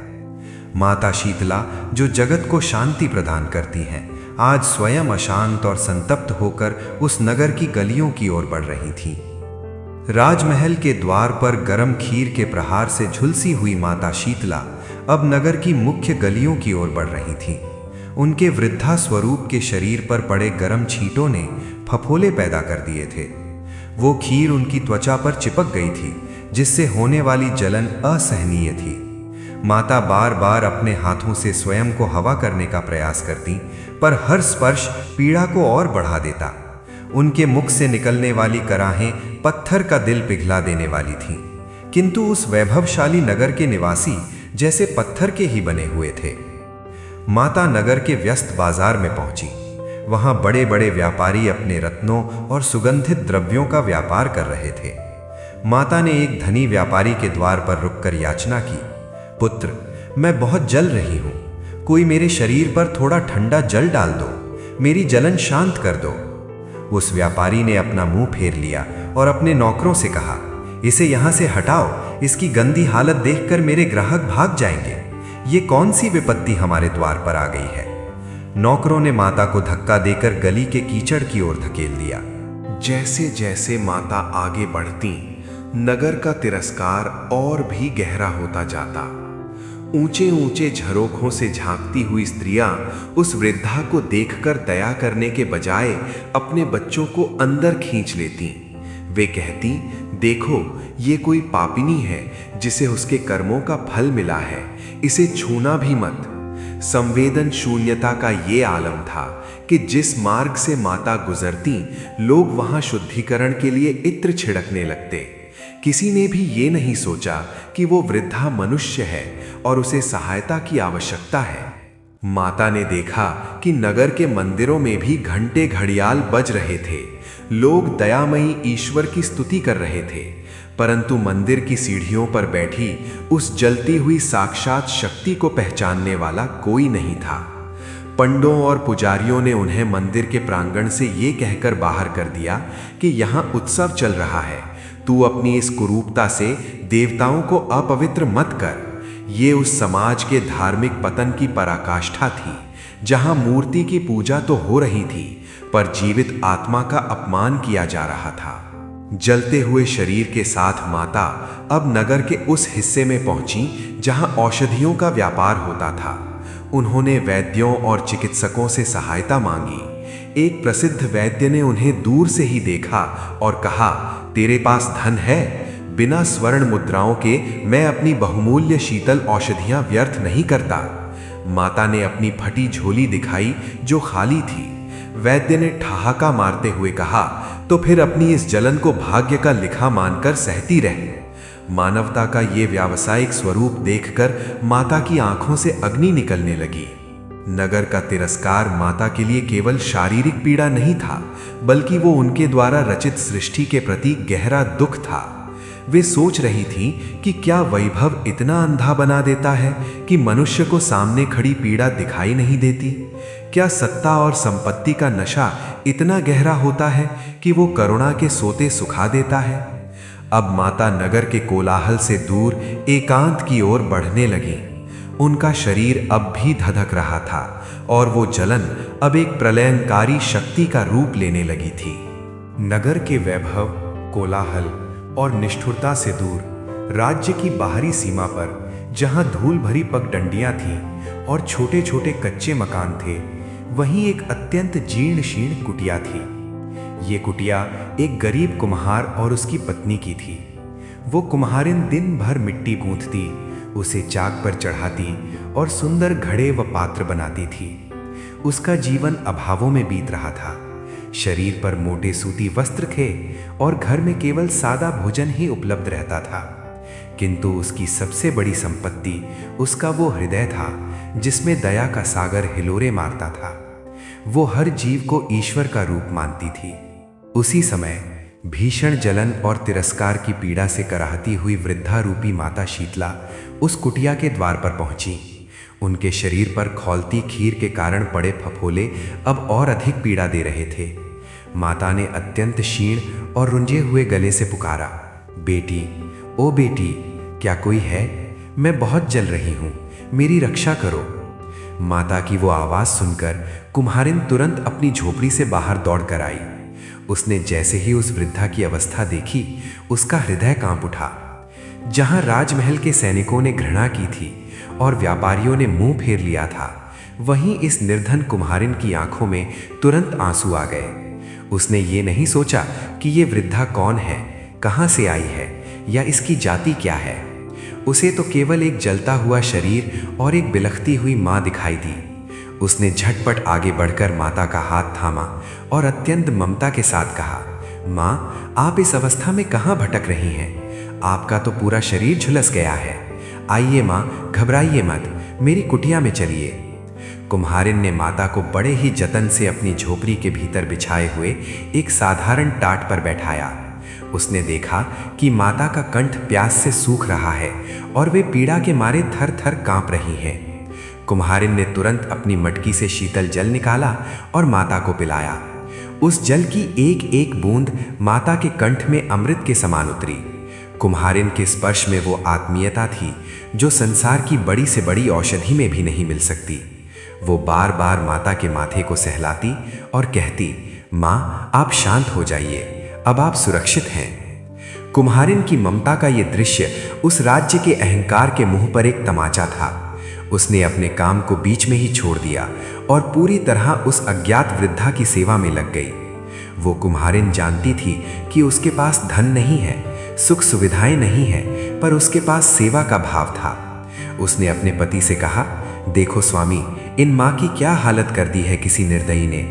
Speaker 3: माता शीतला, जो जगत को शांति प्रदान करती हैं, आज स्वयं अशांत और संतप्त होकर उस नगर की गलियों की ओर बढ़ रही थीं। राजमहल के द्वार पर गरम खीर के प्रहार से झुलसी हुई माता शीतला अब नगर की मुख्य गलियों की ओर बढ़ रही थीं। उनके वृद्धा स्वरूप के शरीर पर पड़े गर्म छींटों ने फफोले पैदा कर दिए थे। वो खीर उनकी त्वचा पर चिपक गई थी, जिससे होने वाली जलन असहनीय थी। माता बार बार अपने हाथों से स्वयं को हवा करने का प्रयास करती, पर हर स्पर्श पीड़ा को और बढ़ा देता। उनके मुख से निकलने वाली कराहें पत्थर का दिल पिघला देने वाली थीं, किंतु उस वैभवशाली नगर के निवासी जैसे पत्थर के ही बने हुए थे। माता नगर के व्यस्त बाजार में पहुंची। वहां बड़े बड़े व्यापारी अपने रत्नों और सुगंधित द्रव्यों का व्यापार कर रहे थे। माता ने एक धनी व्यापारी के द्वार पर रुककर याचना की, पुत्र, मैं बहुत जल रही हूं, कोई मेरे शरीर पर थोड़ा ठंडा जल डाल दो, मेरी जलन शांत कर दो। उस व्यापारी ने अपना मुंह फेर लिया और अपने नौकरों से कहा, इसे यहां से हटाओ, इसकी गंदी हालत देखकर मेरे ग्राहक भाग जाएंगे। ये कौन सी विपत्ति हमारे द्वार पर आ गई है। नौकरों ने माता को धक्का देकर गली के कीचड़ की ओर धकेल दिया। जैसे जैसे माता आगे बढ़ती, नगर का तिरस्कार और भी गहरा होता जाता। ऊंचे ऊंचे झरोखों से झांकती हुई स्त्रियां उस वृद्धा को देखकर दया करने के बजाय अपने बच्चों को अंदर खींच लेती। वे कहती, देखो, ये कोई पापिनी है जिसे उसके कर्मों का फल मिला है, इसे छूना भी मत। संवेदन शून्यता का ये आलम था कि जिस मार्ग से माता गुजरती, लोग वहां शुद्धिकरण के लिए इत्र छिड़कने लगते। किसी ने भी ये नहीं सोचा कि वो वृद्धा मनुष्य है और उसे सहायता की आवश्यकता है। माता ने देखा कि नगर के मंदिरों में भी घंटे घड़ियाल बज रहे थे। लोग दयामयी ईश्वर की स्तुति कर रहे थे, परंतु मंदिर की सीढ़ियों पर बैठी उस जलती हुई साक्षात शक्ति को पहचानने वाला कोई नहीं था। पंडों और पुजारियों ने उन्हें मंदिर के प्रांगण से ये कहकर बाहर कर दिया कि यहाँ उत्सव चल रहा है, तू अपनी इस कुरूपता से देवताओं को अपवित्र मत कर। ये उस समाज के धार्मिक पतन की पराकाष्ठा थी, जहां मूर्ति की पूजा तो हो रही थी, पर जीवित आत्मा का अपमान किया जा रहा था। जलते हुए शरीर के साथ माता अब नगर के उस हिस्से में पहुंची जहां औषधियों का व्यापार होता था। उन्होंने वैद्यों और चिकित्सकों से सहायता मांगी। एक प्रसिद्ध वैद्य ने उन्हें दूर से ही देखा और कहा,
Speaker 1: तेरे पास धन है? बिना स्वर्ण मुद्राओं के मैं अपनी बहुमूल्य शीतल औषधियां व्यर्थ नहीं करता। माता ने अपनी फटी झोली दिखाई जो खाली थी। वैद्य ने ठहाका मारते हुए कहा, तो फिर अपनी इस जलन को भाग्य का लिखा मानकर सहती रह। मानवता का ये व्यावसायिक स्वरूप देखकर माता की आंखों से अग्नि निकलने लगी। नगर का तिरस्कार माता के लिए केवल शारीरिक पीड़ा नहीं था, बल्कि वो उनके द्वारा रचित सृष्टि के प्रति गहरा दुख था। वे सोच रही थी कि क्या वैभव इतना अंधा बना देता है कि मनुष्य को सामने खड़ी पीड़ा दिखाई नहीं देती? क्या सत्ता और संपत्ति का नशा इतना गहरा होता है कि वो करुणा के सोते सुखा देता है? अब माता नगर के कोलाहल से दूर एकांत की ओर बढ़ने लगी। उनका शरीर अब भी धधक रहा था और वो जलन अब एक प्रलयंकारी शक्ति का रूप लेने लगी थी।
Speaker 3: नगर के वैभव, कोलाहल और निष्ठुरता से दूर राज्य की बाहरी सीमा पर, जहां धूल भरी पगडंडियां थीं और छोटे छोटे कच्चे मकान थे, वहीं एक अत्यंत जीर्ण शीर्ण कुटिया थी। ये कुटिया एक गरीब कुम्हार और उसकी पत्नी की थी। वो कुम्हारिन दिन भर मिट्टी गूंथती, उसे चाक पर चढ़ाती और सुंदर घड़े व पात्र बनाती थी। उसका जीवन अभावों में बीत रहा था। शरीर पर मोटे सूती वस्त्र थे और घर में केवल सादा भोजन ही उपलब्ध रहता था। किंतु उसकी सबसे बड़ी संपत्ति उसका वो हृदय था जिसमें दया का सागर हिलोरे मारता था। वो हर जीव को ईश्वर का रूप मानती थी। उसी समय भीषण जलन और तिरस्कार की पीड़ा से कराहती हुई वृद्धा रूपी माता शीतला उस कुटिया के द्वार पर पहुंची। उनके शरीर पर खौलती खीर के कारण पड़े फफोले अब और अधिक पीड़ा दे रहे थे। माता ने अत्यंत क्षीण और रुंझे हुए गले से पुकारा, बेटी, ओ बेटी, क्या कोई है? मैं बहुत जल रही हूं, मेरी रक्षा करो। माता की वो आवाज सुनकर कुम्हारिन तुरंत अपनी झोपड़ी से बाहर दौड़ कर आई। उसने जैसे ही उस वृद्धा की अवस्था देखी, उसका हृदय कांप उठा। जहां राजमहल के सैनिकों ने घृणा की थी और व्यापारियों ने मुंह फेर लिया था, वहीं इस निर्धन कुम्हारिन की आंखों में तुरंत आंसू आ गए। उसने ये नहीं सोचा कि ये वृद्धा कौन है, कहां से आई है या इसकी जाति क्या है। उसे तो केवल एक जलता हुआ शरीर और एक बिलखती हुई मां दिखाई दी। उसने झटपट आगे बढ़कर माता का हाथ थामा और अत्यंत ममता के साथ कहा, मां, आप इस अवस्था में कहां भटक रही हैं? आपका तो पूरा शरीर झुलस गया है। आइए मां, घबराइए मत, मेरी कुटिया में चलिए। कुम्हारिन ने माता को बड़े ही जतन से अपनी झोपड़ी के भीतर बिछाए हुए एक साधारण टाट पर बैठाया। उसने देखा कि माता का कंठ प्यास से सूख रहा है और वे पीड़ा के मारे थर थर कांप रही हैं। कुम्हारिन ने तुरंत अपनी मटकी से शीतल जल निकाला और माता को पिलाया। उस जल की एक एक बूंद माता के कंठ में अमृत के समान उतरी। कुम्हारिन के स्पर्श में वो आत्मीयता थी जो संसार की बड़ी से बड़ी औषधि में भी नहीं मिल सकती। वो बार बार माता के माथे को सहलाती और कहती, मां, आप शांत हो जाइए, अब आप सुरक्षित हैं। कुम्हारिन की ममता का ये दृश्य उस राज्य के अहंकार के मुंह पर एक तमाचा था। उसने अपने काम को बीच में ही छोड़ दिया और पूरी तरह उस अज्ञात वृद्धा की सेवा में लग गई। वो कुम्हारिन जानती थी कि उसके पास धन नहीं है, सुख सुविधाएं नहीं है, पर उसके पास सेवा का भाव था। उसने अपने पति से कहा, देखो स्वामी, इन माँ की क्या हालत कर दी है किसी निर्दयी ने।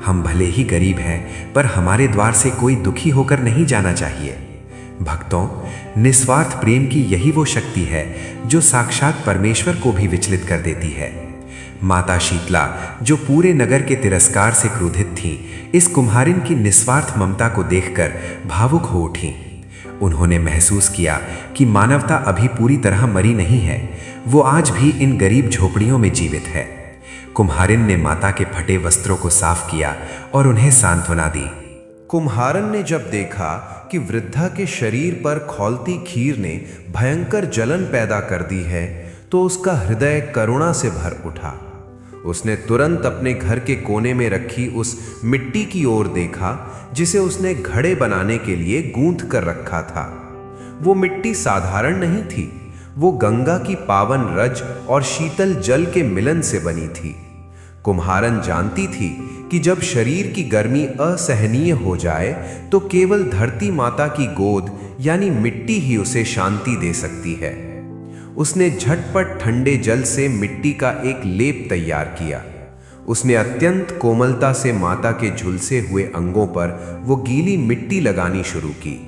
Speaker 3: हम भले ही गरीब हैं, पर हमारे द्वार से कोई दुखी होकर नहीं जाना चाहिए। भक्तों, निस्वार्थ प्रेम की यही वो शक्ति है जो साक्षात परमेश्वर को भी विचलित कर देती है। माता शीतला, जो पूरे नगर के तिरस्कार से क्रोधित थी, इस कुम्हारिन की निस्वार्थ ममता को देखकर भावुक हो उठी। उन्होंने महसूस किया कि मानवता अभी पूरी तरह मरी नहीं है, वो आज भी इन गरीब झोपड़ियों में जीवित है। कुम्हारिन ने माता के फटे वस्त्रों को साफ किया और उन्हें सांत्वना दी। कुम्हारन ने जब देखा कि वृद्धा के शरीर पर खौलती खीर ने भयंकर जलन पैदा कर दी है, तो उसका हृदय करुणा से भर उठा। उसने तुरंत अपने घर के कोने में रखी उस मिट्टी की ओर देखा जिसे उसने घड़े बनाने के लिए गूंथ कर रखा था। वो मिट्टी साधारण नहीं थी, वो गंगा की पावन रज और शीतल जल के मिलन से बनी थी।
Speaker 1: कुम्हारन जानती थी कि जब शरीर की गर्मी असहनीय हो जाए तो केवल धरती माता की गोद यानी मिट्टी ही उसे शांति दे सकती है। उसने झटपट ठंडे जल से मिट्टी का एक लेप तैयार किया। उसने अत्यंत कोमलता से माता के झुलसे हुए अंगों पर वो गीली मिट्टी लगानी शुरू की।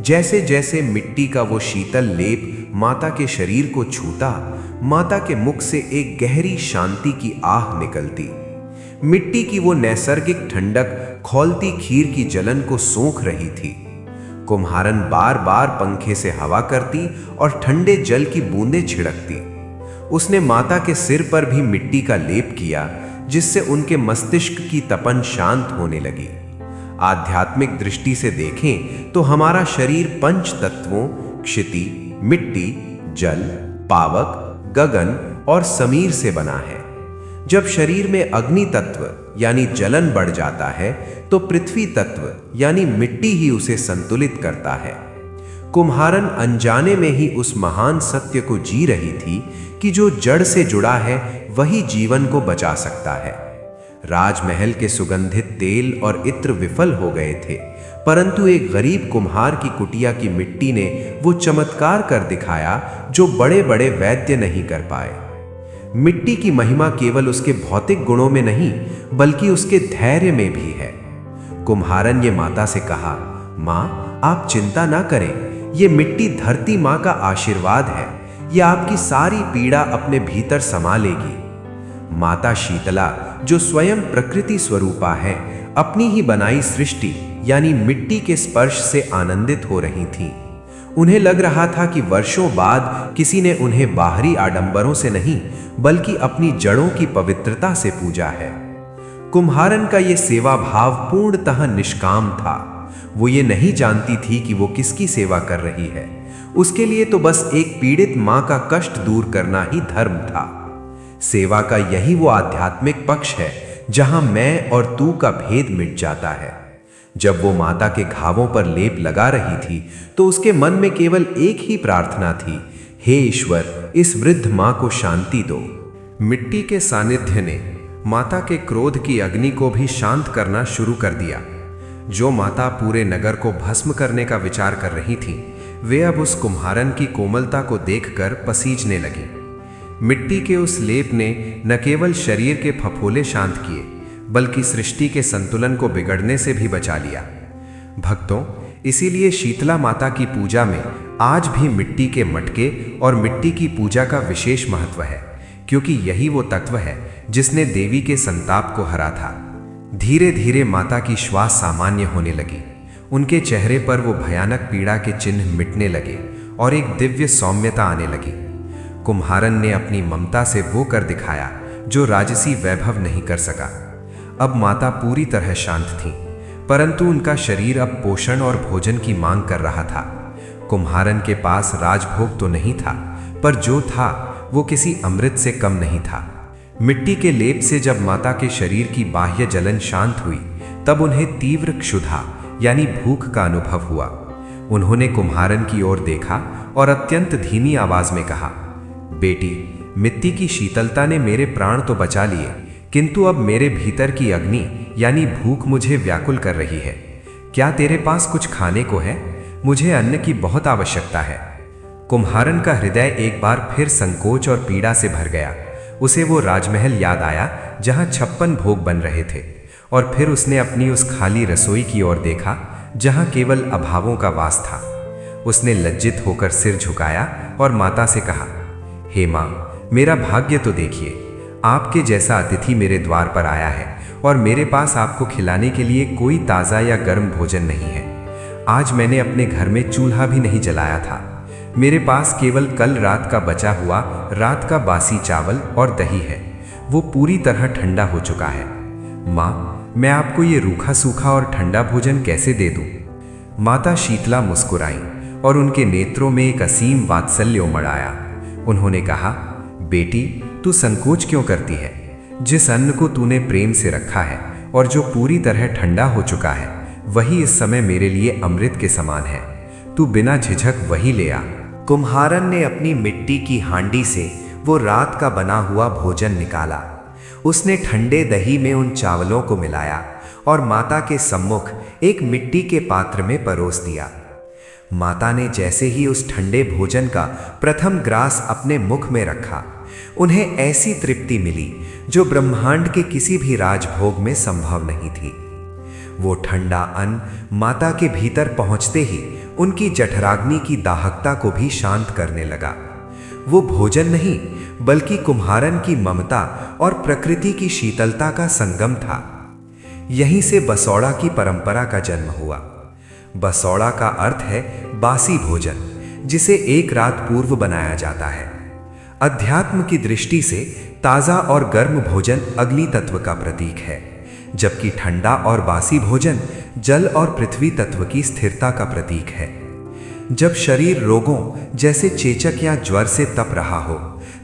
Speaker 1: जैसे जैसे मिट्टी का वो शीतल लेप माता के शरीर को छूता, माता के मुख से एक गहरी शांति की आह निकलती। मिट्टी की वो नैसर्गिक ठंडक खौलती खीर की जलन को सोख रही थी। कुम्हारन बार बार पंखे से हवा करती और ठंडे जल की बूंदें छिड़कती। उसने माता के सिर पर भी मिट्टी का लेप किया, जिससे उनके मस्तिष्क की तपन शांत होने लगी। आध्यात्मिक दृष्टि से देखें तो हमारा शरीर पंच तत्वों क्षिति, मिट्टी, जल, पावक, गगन और समीर से बना है। जब शरीर में अग्नि तत्व यानी जलन बढ़ जाता है तो पृथ्वी तत्व यानी मिट्टी ही उसे संतुलित करता है। कुम्हारन अनजाने में ही उस महान सत्य को जी रही थी कि जो जड़ से जुड़ा है वही जीवन को बचा सकता है। राजमहल के सुगंधित तेल और इत्र विफल हो गए थे, परंतु एक गरीब कुम्हार की कुटिया की मिट्टी ने वो चमत्कार कर दिखाया जो बड़े बड़े वैद्य नहीं कर पाए। मिट्टी की महिमा केवल उसके भौतिक गुणों में नहीं बल्कि उसके धैर्य में भी है। कुम्हारन ने माता से कहा, माँ आप चिंता ना करें, ये मिट्टी धरती माँ का आशीर्वाद है, ये आपकी सारी पीड़ा अपने भीतर समा लेगी। माता शीतला जो स्वयं प्रकृति स्वरूपा है, अपनी ही बनाई सृष्टि यानी मिट्टी के स्पर्श से आनंदित हो रही थीं। उन्हें लग रहा था कि वर्षों बाद किसी ने उन्हें बाहरी आडंबरों से नहीं बल्कि अपनी जड़ों की पवित्रता से पूजा है। कुम्हारन का ये सेवा भाव पूर्णतः निष्काम था। वो ये नहीं जानती थी कि वो किसकी सेवा कर रही है। उसके लिए तो बस एक पीड़ित माँ का कष्ट दूर करना ही धर्म था। सेवा का यही वो आध्यात्मिक पक्ष है जहां मैं और तू का भेद मिट जाता है। जब वो माता के घावों पर लेप लगा रही थी तो उसके मन में केवल एक ही प्रार्थना थी, हे ईश्वर, इस वृद्ध माँ को शांति दो। मिट्टी के सानिध्य ने माता के क्रोध की अग्नि को भी शांत करना शुरू कर दिया। जो माता पूरे नगर को भस्म करने का विचार कर रही थी, वे अब उस कुम्हारन की कोमलता को देखकर पसीजने लगी। मिट्टी के उस लेप ने न केवल शरीर के फफोले शांत किए बल्कि सृष्टि के संतुलन को बिगड़ने से भी बचा लिया। भक्तों, इसीलिए शीतला माता की पूजा में आज भी मिट्टी के मटके और मिट्टी की पूजा का विशेष महत्व है, क्योंकि यही वो तत्व है जिसने देवी के संताप को हरा था। धीरे धीरे माता की श्वास सामान्य होने लगी। उनके चेहरे पर वो भयानक पीड़ा के चिन्ह मिटने लगे और एक दिव्य सौम्यता आने लगी। कुम्हारन ने अपनी ममता से वो कर दिखाया जो राजसी वैभव नहीं कर सका। अब माता पूरी तरह शांत थी, परंतु उनका शरीर अब पोषण और भोजन की मांग कर रहा था। कुम्हारन के पास राजभोग तो नहीं था, पर जो था वो किसी अमृत से कम नहीं था। मिट्टी के लेप से जब माता के शरीर की बाह्य जलन शांत हुई, तब उन्हें तीव्र क्षुधा यानी भूख का अनुभव हुआ। उन्होंने कुम्हारन की ओर देखा और अत्यंत धीमी आवाज में कहा, बेटी, मिट्टी की शीतलता ने मेरे प्राण तो बचा लिए, किंतु अब मेरे भीतर की अग्नि यानी भूख मुझे व्याकुल कर रही है। क्या तेरे पास कुछ खाने को है? मुझे अन्न की बहुत आवश्यकता है। कुम्हारन का हृदय एक बार फिर संकोच और पीड़ा से भर गया। उसे वो राजमहल याद आया जहां 56 भोग बन रहे थे, और फिर उसने अपनी उस खाली रसोई की ओर देखा जहां केवल अभावों का वास था। उसने लज्जित होकर सिर झुकाया और माता से कहा, हे माँ, मेरा भाग्य तो देखिए, आपके जैसा अतिथि मेरे द्वार पर आया है और मेरे पास आपको खिलाने के लिए कोई ताज़ा या गर्म भोजन नहीं है। आज मैंने अपने घर में चूल्हा भी नहीं जलाया था। मेरे पास केवल कल रात का बचा हुआ रात का बासी चावल और दही है। वो पूरी तरह ठंडा हो चुका है। माँ, मैं आपको ये रूखा सूखा और ठंडा भोजन कैसे दे दूँ? माता शीतला मुस्कुराईं और उनके नेत्रों में एक असीम वात्सल्य उमड़ आया। उन्होंने कहा, बेटी, तू संकोच क्यों करती है? जिस अन्न को तूने प्रेम से रखा है और जो पूरी तरह ठंडा हो चुका है, वही इस समय मेरे लिए अमृत के समान है। तू बिना झिझक वही ले आ।
Speaker 2: कुम्हारन ने अपनी मिट्टी की हांडी से वो रात का बना हुआ भोजन निकाला। उसने ठंडे दही में उन चावलों को मिलाया और माता के सम्मुख एक मिट्टी के पात्र में परोस दिया। माता ने जैसे ही उस ठंडे भोजन का प्रथम ग्रास अपने मुख में रखा, उन्हें ऐसी तृप्ति मिली जो ब्रह्मांड के किसी भी राजभोग में संभव नहीं थी। वो ठंडा अन्न माता के भीतर पहुंचते ही उनकी जठराग्नि की दाहकता को भी शांत करने लगा। वो भोजन नहीं बल्कि कुम्हारन की ममता और प्रकृति की शीतलता का संगम था। यहीं से बसौड़ा की परंपरा का जन्म हुआ। बसौड़ा का अर्थ है बासी भोजन, जिसे एक रात पूर्व बनाया जाता है। अध्यात्म की दृष्टि से ताज़ा और गर्म भोजन अग्नि तत्व का प्रतीक है, जबकि ठंडा और बासी भोजन जल और पृथ्वी तत्व की स्थिरता का प्रतीक है। जब शरीर रोगों जैसे चेचक या ज्वर से तप रहा हो,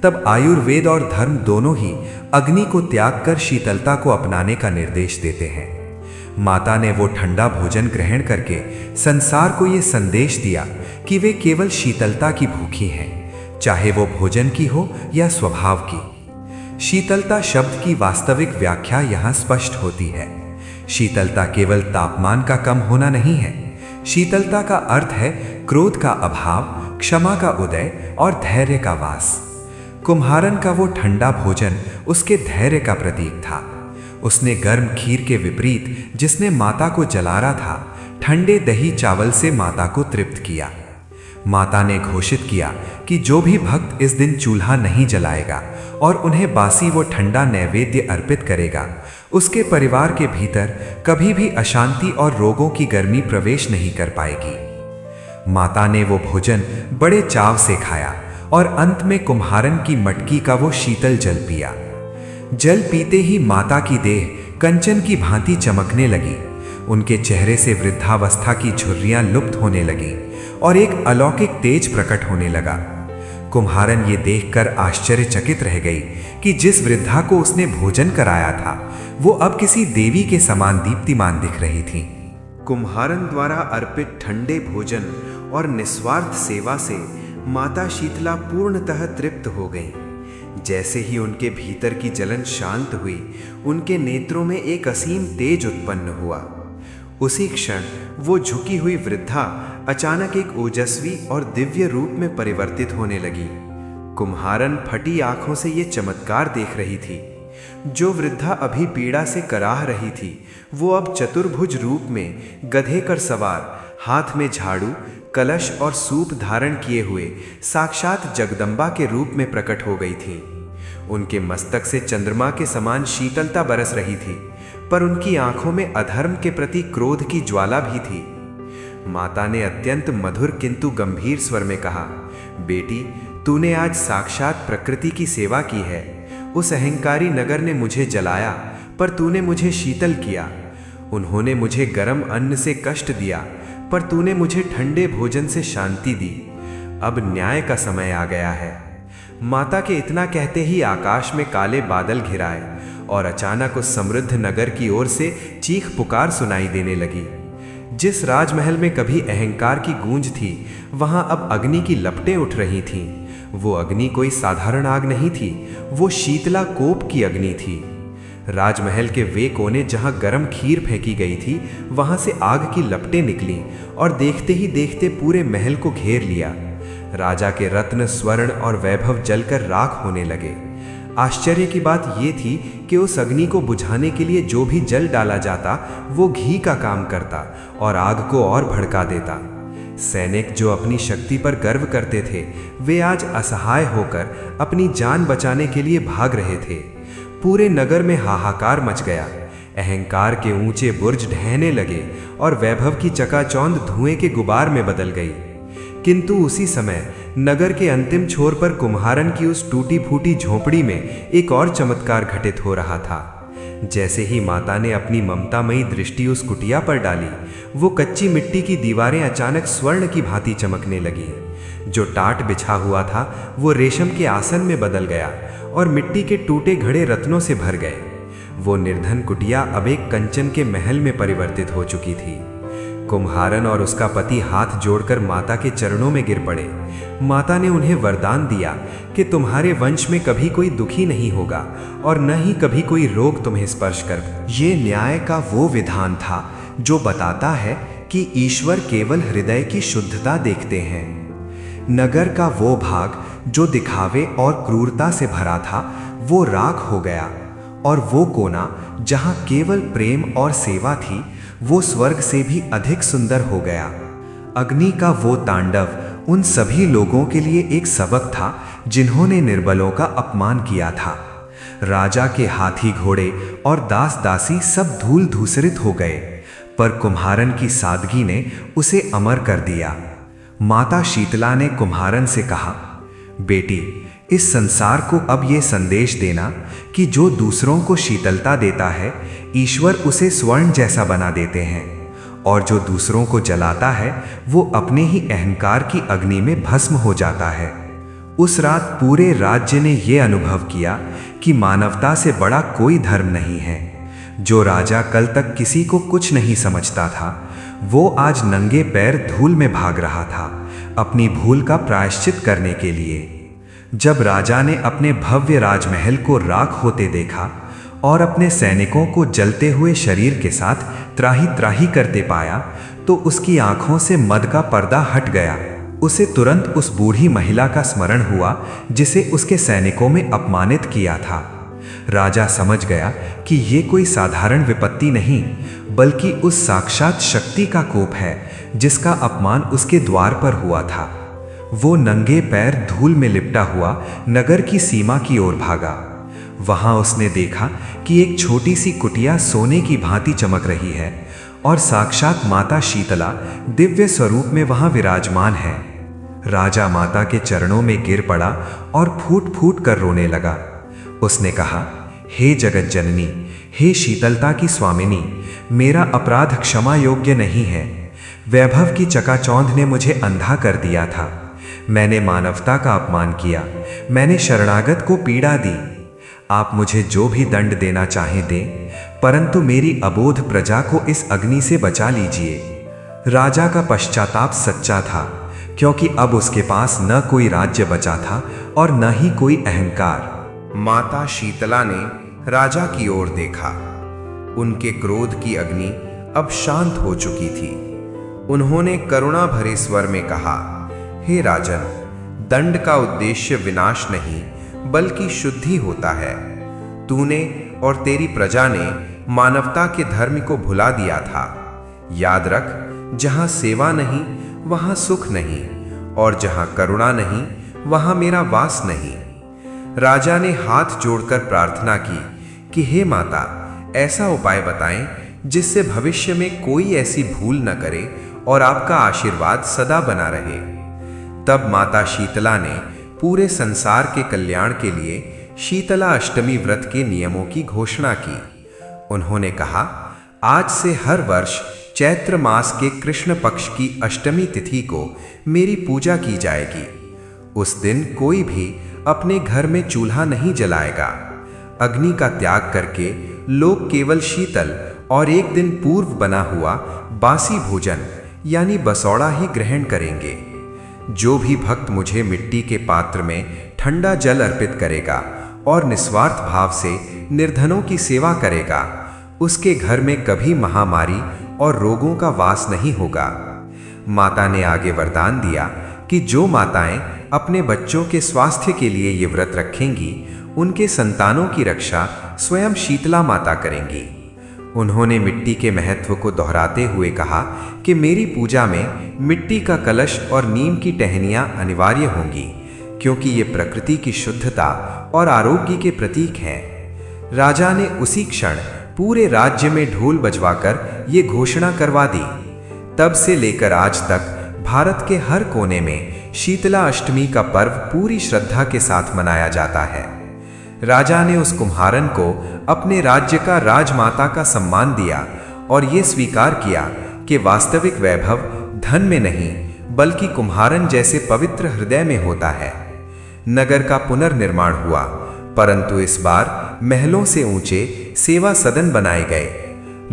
Speaker 2: तब आयुर्वेद और धर्म दोनों ही अग्नि को त्याग कर शीतलता को अपनाने का निर्देश देते हैं। माता ने वो ठंडा भोजन ग्रहण करके संसार को ये संदेश दिया कि वे केवल शीतलता की भूखी हैं, चाहे वो भोजन की हो या स्वभाव की। शीतलता शब्द की वास्तविक व्याख्या यहाँ स्पष्ट होती है। शीतलता केवल तापमान का कम होना नहीं है। शीतलता का अर्थ है क्रोध का अभाव, क्षमा का उदय और धैर्य का वास। कुम्हारन का वो ठंडा भोजन उसके धैर्य का प्रतीक था। उसने गर्म खीर के विपरीत, जिसने माता को जलारा था, ठंडे दही चावल से माता को तृप्त किया। माता ने घोषित किया कि जो भी भक्त इस दिन चूल्हा नहीं जलाएगा और उन्हें बासी वो ठंडा नैवेद्य अर्पित करेगा, उसके परिवार के भीतर कभी भी अशांति और रोगों की गर्मी प्रवेश नहीं कर पाएगी। माता ने वो भोजन बड़े चाव से खाया और अंत में कुम्हारन की मटकी का वो शीतल जल पिया। जल पीते ही माता की देह कंचन की भांति चमकने लगी। उनके चेहरे से वृद्धावस्था की झुर्रियां लुप्त होने लगी और एक अलौकिक तेज प्रकट होने लगा। कुम्हारन ये देखकर आश्चर्यचकित रह गई कि जिस वृद्धा को उसने भोजन कराया था, वो अब किसी देवी के समान दीप्तिमान दिख रही थी।
Speaker 3: कुम्हारन द्वारा अर्पित ठंडे भोजन और निस्वार्थ सेवा से माता शीतला पूर्णतः तृप्त हो गईं। जैसे ही उनके भीतर की जलन शांत हुई, उनके नेत्रों में एक असीम तेज उत्पन्न हुआ। उसी क्षण वो झुकी हुई वृद्धा अचानक एक ओजस्वी और दिव्य रूप में परिवर्तित होने लगी। कुम्हारन फटी आंखों से ये चमत्कार देख रही थी। जो वृद्धा अभी पीड़ा से कराह रही थी, वो अब चतुर्भुज रूप में गधे पर सवार, हाथ में झाड़ू, कलश और सूप धारण किए हुए साक्षात जगदम्बा के रूप में प्रकट हो गई थी। उनके मस्तक से चंद्रमा के समान शीतलता बरस रही थी, पर उनकी आंखों में अधर्म के प्रति क्रोध की ज्वाला भी थी। माता ने अत्यंत मधुर किंतु गंभीर स्वर में कहा, बेटी, तूने आज साक्षात प्रकृति की सेवा की है। उस अहंकारी नगर ने मुझे जलाया, पर तूने मुझे शीतल किया। उन्होंने मुझे गर्म अन्न से कष्ट दिया, पर तूने मुझे ठंडे भोजन से शांति दी। अब न्याय का समय आ गया है। माता के इतना कहते ही आकाश में काले बादल घिराए और अचानक उस समृद्ध नगर की ओर से चीख पुकार सुनाई देने लगी। जिस राजमहल में कभी अहंकार की गूंज थी, वहां अब अग्नि की लपटें उठ रही थीं। वो अग्नि कोई साधारण आग नहीं थी, वो शीतला कोप की अग्नि थी। राजमहल के वे कोने जहां गर्म खीर फेंकी गई थी, वहां से आग की लपटें निकलीं और देखते ही देखते पूरे महल को घेर लिया। राजा के रत्न, स्वर्ण और वैभव जलकर राख होने लगे। आश्चर्य की बात यह थी कि उस अग्नि को बुझाने के लिए जो भी जल डाला जाता, वो घी का काम करता और आग को और भड़का देता। सैनिक जो अपनी शक्ति पर गर्व करते थे, वे आज असहाय होकर अपनी जान बचाने के लिए भाग रहे थे। पूरे नगर में हाहाकार मच गया। अहंकार के ऊंचे बुर्ज ढहने लगे और वैभव की चकाचौंध धुएं के गुबार में बदल गई। किंतु उसी समय नगर के अंतिम छोर पर कुम्हारन की उस टूटी फूटी झोपड़ी में एक और चमत्कार घटित हो रहा था। जैसे ही माता ने अपनी ममतामयी दृष्टि उस कुटिया पर डाली, वो कच्ची मिट्टी की दीवारें अचानक स्वर्ण की भांति चमकने लगी। जो टाट बिछा हुआ था, वो रेशम के आसन में बदल गया और मिट्टी के टूटे घड़े रत्नों से भर गए। वो निर्धन कुटिया अब एक कंचन के महल में परिवर्तित हो चुकी थी।
Speaker 1: कुम्हारन और उसका पति हाथ जोड़कर माता के चरणों में गिर पड़े। माता ने उन्हें वरदान दिया कि तुम्हारे वंश में कभी कोई दुखी नहीं होगा और न ही कभी कोई रोग तुम्हें स्पर्श कर।
Speaker 3: ये न्याय का वो विधान था जो बताता है कि ईश्वर केवल हृदय की शुद्धता देखते हैं। नगर का वो भाग जो दिखावे और क्रूरता से भरा था वो राख हो गया, और वो कोना जहाँ केवल प्रेम और सेवा थी वो स्वर्ग से भी अधिक सुंदर हो गया। अग्नि का वो तांडव उन सभी लोगों के लिए एक सबक था जिन्होंने निर्बलों का अपमान किया था। राजा के हाथी घोड़े और दास दासी सब धूल धूसरित हो गए, पर कुम्हारन की सादगी ने उसे अमर कर दिया। माता शीतला ने कुम्हारन से कहा, बेटी, इस संसार को अब ये संदेश देना कि जो दूसरों को शीतलता देता है ईश्वर उसे स्वर्ण जैसा बना देते हैं, और जो दूसरों को जलाता है वो अपने ही अहंकार की अग्नि में भस्म हो जाता है। उस रात पूरे राज्य ने यह अनुभव किया कि मानवता से बड़ा कोई धर्म नहीं है। जो राजा कल तक किसी को कुछ नहीं समझता था वो आज नंगे पैर धूल में भाग रहा था अपनी भूल का प्रायश्चित करने के लिए। जब राजा ने अपने भव्य राजमहल को राख होते देखा और अपने सैनिकों को जलते हुए शरीर के साथ त्राही त्राही करते पाया तो उसकी आंखों से मद का पर्दा हट गया। उसे तुरंत उस बूढ़ी महिला का स्मरण हुआ जिसे उसके सैनिकों में अपमानित किया था। राजा समझ गया कि ये कोई साधारण विपत्ति नहीं बल्कि उस साक्षात शक्ति का कोप है जिसका अपमान उसके द्वार पर हुआ था। वो नंगे पैर धूल में लिपटा हुआ नगर की सीमा की ओर भागा। वहां उसने देखा कि एक छोटी सी कुटिया सोने की भांति चमक रही है और साक्षात माता शीतला दिव्य स्वरूप में वहां विराजमान है। राजा माता के चरणों में गिर पड़ा और फूट फूट कर रोने लगा। उसने कहा, हे जगत जननी, हे शीतलता की स्वामिनी, मेरा अपराध क्षमा योग्य नहीं है। वैभव की चकाचौंध ने मुझे अंधा कर दिया था। मैंने मानवता का अपमान किया, मैंने शरणागत को पीड़ा दी। आप मुझे जो भी दंड देना चाहें दें, परंतु मेरी अबोध प्रजा को इस अग्नि से बचा लीजिए। राजा का पश्चाताप सच्चा था, क्योंकि अब उसके पास न कोई राज्य बचा था और न ही कोई अहंकार। माता शीतला ने राजा की ओर देखा। उनके क्रोध की अग्नि अब शांत हो चुकी थी। उन्होंने करुणा भरे स्वर में कहा, हे राजन, दंड का उद्देश्य विनाश नहीं बल्कि शुद्धि होता है। तूने और तेरी प्रजा ने मानवता के धर्म को भुला दिया था। याद रख, जहां सेवा नहीं वहां सुख नहीं, और जहां करुणा नहीं वहां मेरा वास नहीं। राजा ने हाथ जोड़कर प्रार्थना की कि हे माता, ऐसा उपाय बताएं जिससे भविष्य में कोई ऐसी भूल न करे और आपका आशीर्वाद सदा बना रहे। तब माता शीतला ने पूरे संसार के कल्याण के लिए शीतला अष्टमी व्रत के नियमों की घोषणा की। उन्होंने कहा, आज से हर वर्ष चैत्र मास के कृष्ण पक्ष की अष्टमी तिथि को मेरी पूजा की जाएगी। उस दिन कोई भी अपने घर में चूल्हा नहीं जलाएगा। अग्नि का त्याग करके लोग केवल शीतल और एक दिन पूर्व बना हुआ बासी भोजन यानी बसौड़ा ही ग्रहण करेंगे। जो भी भक्त मुझे मिट्टी के पात्र में ठंडा जल अर्पित करेगा और निस्वार्थ भाव से निर्धनों की सेवा करेगा, उसके घर में कभी महामारी और रोगों का वास नहीं होगा। माता ने आगे वरदान दिया कि जो माताएं अपने बच्चों के स्वास्थ्य के लिए ये व्रत रखेंगी, उनके संतानों की रक्षा स्वयं शीतला माता करेंगी। उन्होंने मिट्टी के महत्व को दोहराते हुए कहा कि मेरी पूजा में मिट्टी का कलश और नीम की टहनियाँ अनिवार्य होंगी, क्योंकि ये प्रकृति की शुद्धता और आरोग्य के प्रतीक हैं। राजा ने उसी क्षण पूरे राज्य में ढोल बजवाकर ये घोषणा करवा दी। तब से लेकर आज तक भारत के हर कोने में शीतला अष्टमी का पर्व पूरी श्रद्धा के साथ मनाया जाता है। राजा ने उस कुम्हारन को अपने राज्य का राजमाता का सम्मान दिया और ये स्वीकार किया कि वास्तविक वैभव धन में नहीं बल्कि कुम्हारन जैसे पवित्र हृदय में होता है। नगर का पुनर्निर्माण हुआ, परंतु इस बार महलों से ऊंचे सेवा सदन बनाए गए।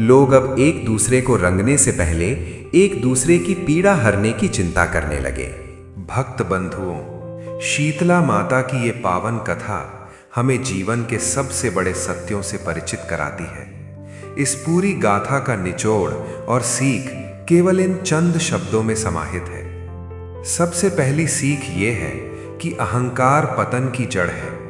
Speaker 3: लोग अब एक दूसरे को रंगने से पहले
Speaker 1: एक दूसरे की पीड़ा हरने की चिंता करने लगे।
Speaker 3: भक्त बंधुओं, शीतला माता की ये पावन कथा हमें जीवन के सबसे बड़े सत्यों से परिचित कराती है। इस पूरी गाथा का निचोड़ और सीख केवल इन चंद शब्दों में समाहित है। सबसे पहली सीख ये है कि अहंकार पतन की जड़ है।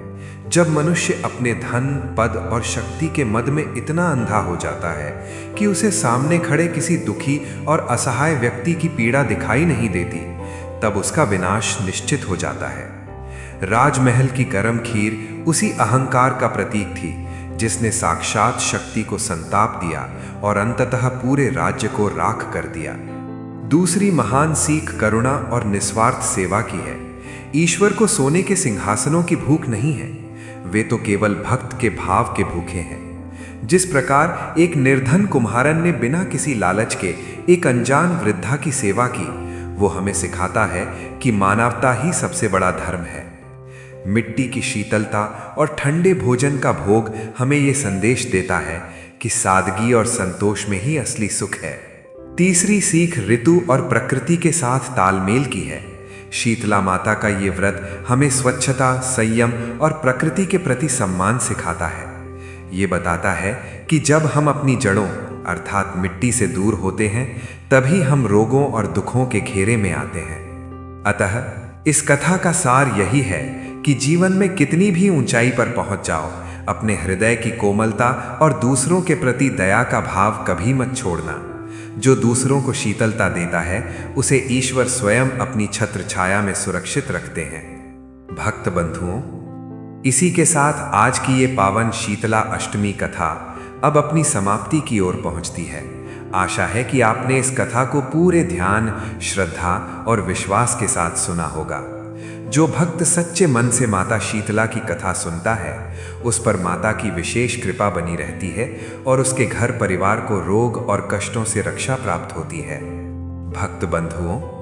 Speaker 3: जब मनुष्य अपने धन, पद और शक्ति के मद में इतना अंधा हो जाता है कि उसे सामने खड़े किसी दुखी और असहाय व्यक्ति की पीड़ा दिखाई नहीं देती, तब उसका विनाश निश्चित हो जाता है। राजमहल की गर्म खीर उसी अहंकार का प्रतीक थी, जिसने साक्षात शक्ति को संताप दिया और अंततः पूरे राज्य को राख कर दिया। दूसरी महान सीख करुणा और निस्वार्थ सेवा की है। ईश्वर को सोने के सिंहासनों की भूख नहीं है, वे तो केवल भक्त के भाव के भूखे हैं। जिस प्रकार एक निर्धन कुम्हारन ने बिना किसी लालच के एक अनजान वृद्धा की सेवा की, वो हमें सिखाता है कि मानवता ही सबसे बड़ा धर्म है। मिट्टी की शीतलता और ठंडे भोजन का भोग हमें ये संदेश देता है कि सादगी और संतोष में ही असली सुख है। तीसरी सीख ऋतु और प्रकृति के साथ तालमेल की है। शीतला माता का ये व्रत हमें स्वच्छता, संयम और प्रकृति के प्रति सम्मान सिखाता है। ये बताता है कि जब हम अपनी जड़ों अर्थात मिट्टी से दूर होते हैं, तभी हम रोगों और दुखों के घेरे में आते हैं। अतः इस कथा का सार यही है कि जीवन में कितनी भी ऊंचाई पर पहुंच जाओ, अपने हृदय की कोमलता और दूसरों के प्रति दया का भाव कभी मत छोड़ना। जो दूसरों को शीतलता देता है, उसे ईश्वर स्वयं अपनी छत्र छाया में सुरक्षित रखते हैं। भक्त बंधुओं, इसी के साथ आज की ये पावन शीतला अष्टमी कथा अब अपनी समाप्ति की ओर पहुंचती है। आशा है कि आपने इस कथा को पूरे ध्यान, श्रद्धा और विश्वास के साथ सुना होगा। जो भक्त सच्चे मन से माता शीतला की कथा सुनता है, उस पर माता की विशेष कृपा बनी रहती है और उसके घर परिवार को रोग और कष्टों से रक्षा प्राप्त होती है। भक्त बंधुओं,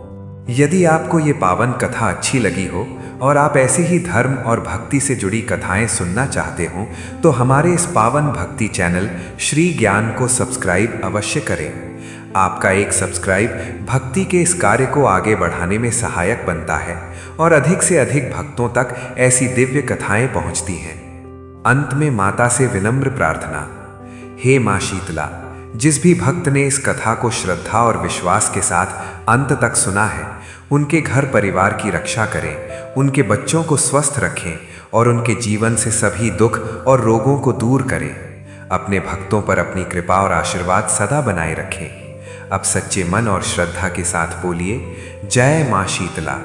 Speaker 3: यदि आपको ये पावन कथा अच्छी लगी हो और आप ऐसे ही धर्म और भक्ति से जुड़ी कथाएं सुनना चाहते हो, तो हमारे इस पावन भक्ति चैनल श्री ज्ञान को सब्सक्राइब अवश्य करें। आपका एक सब्सक्राइब भक्ति के इस कार्य को आगे बढ़ाने में सहायक बनता है और अधिक से अधिक भक्तों तक ऐसी दिव्य कथाएं पहुंचती हैं। अंत में माता से विनम्र प्रार्थना, हे मां शीतला, जिस भी भक्त ने इस कथा को श्रद्धा और विश्वास के साथ अंत तक सुना है, उनके घर परिवार की रक्षा करें, उनके बच्चों को स्वस्थ रखें और उनके जीवन से सभी दुख और रोगों को दूर करें। अपने भक्तों पर अपनी कृपा और आशीर्वाद सदा बनाए रखें। अब सच्चे मन और श्रद्धा के साथ बोलिए, जय मां शीतला।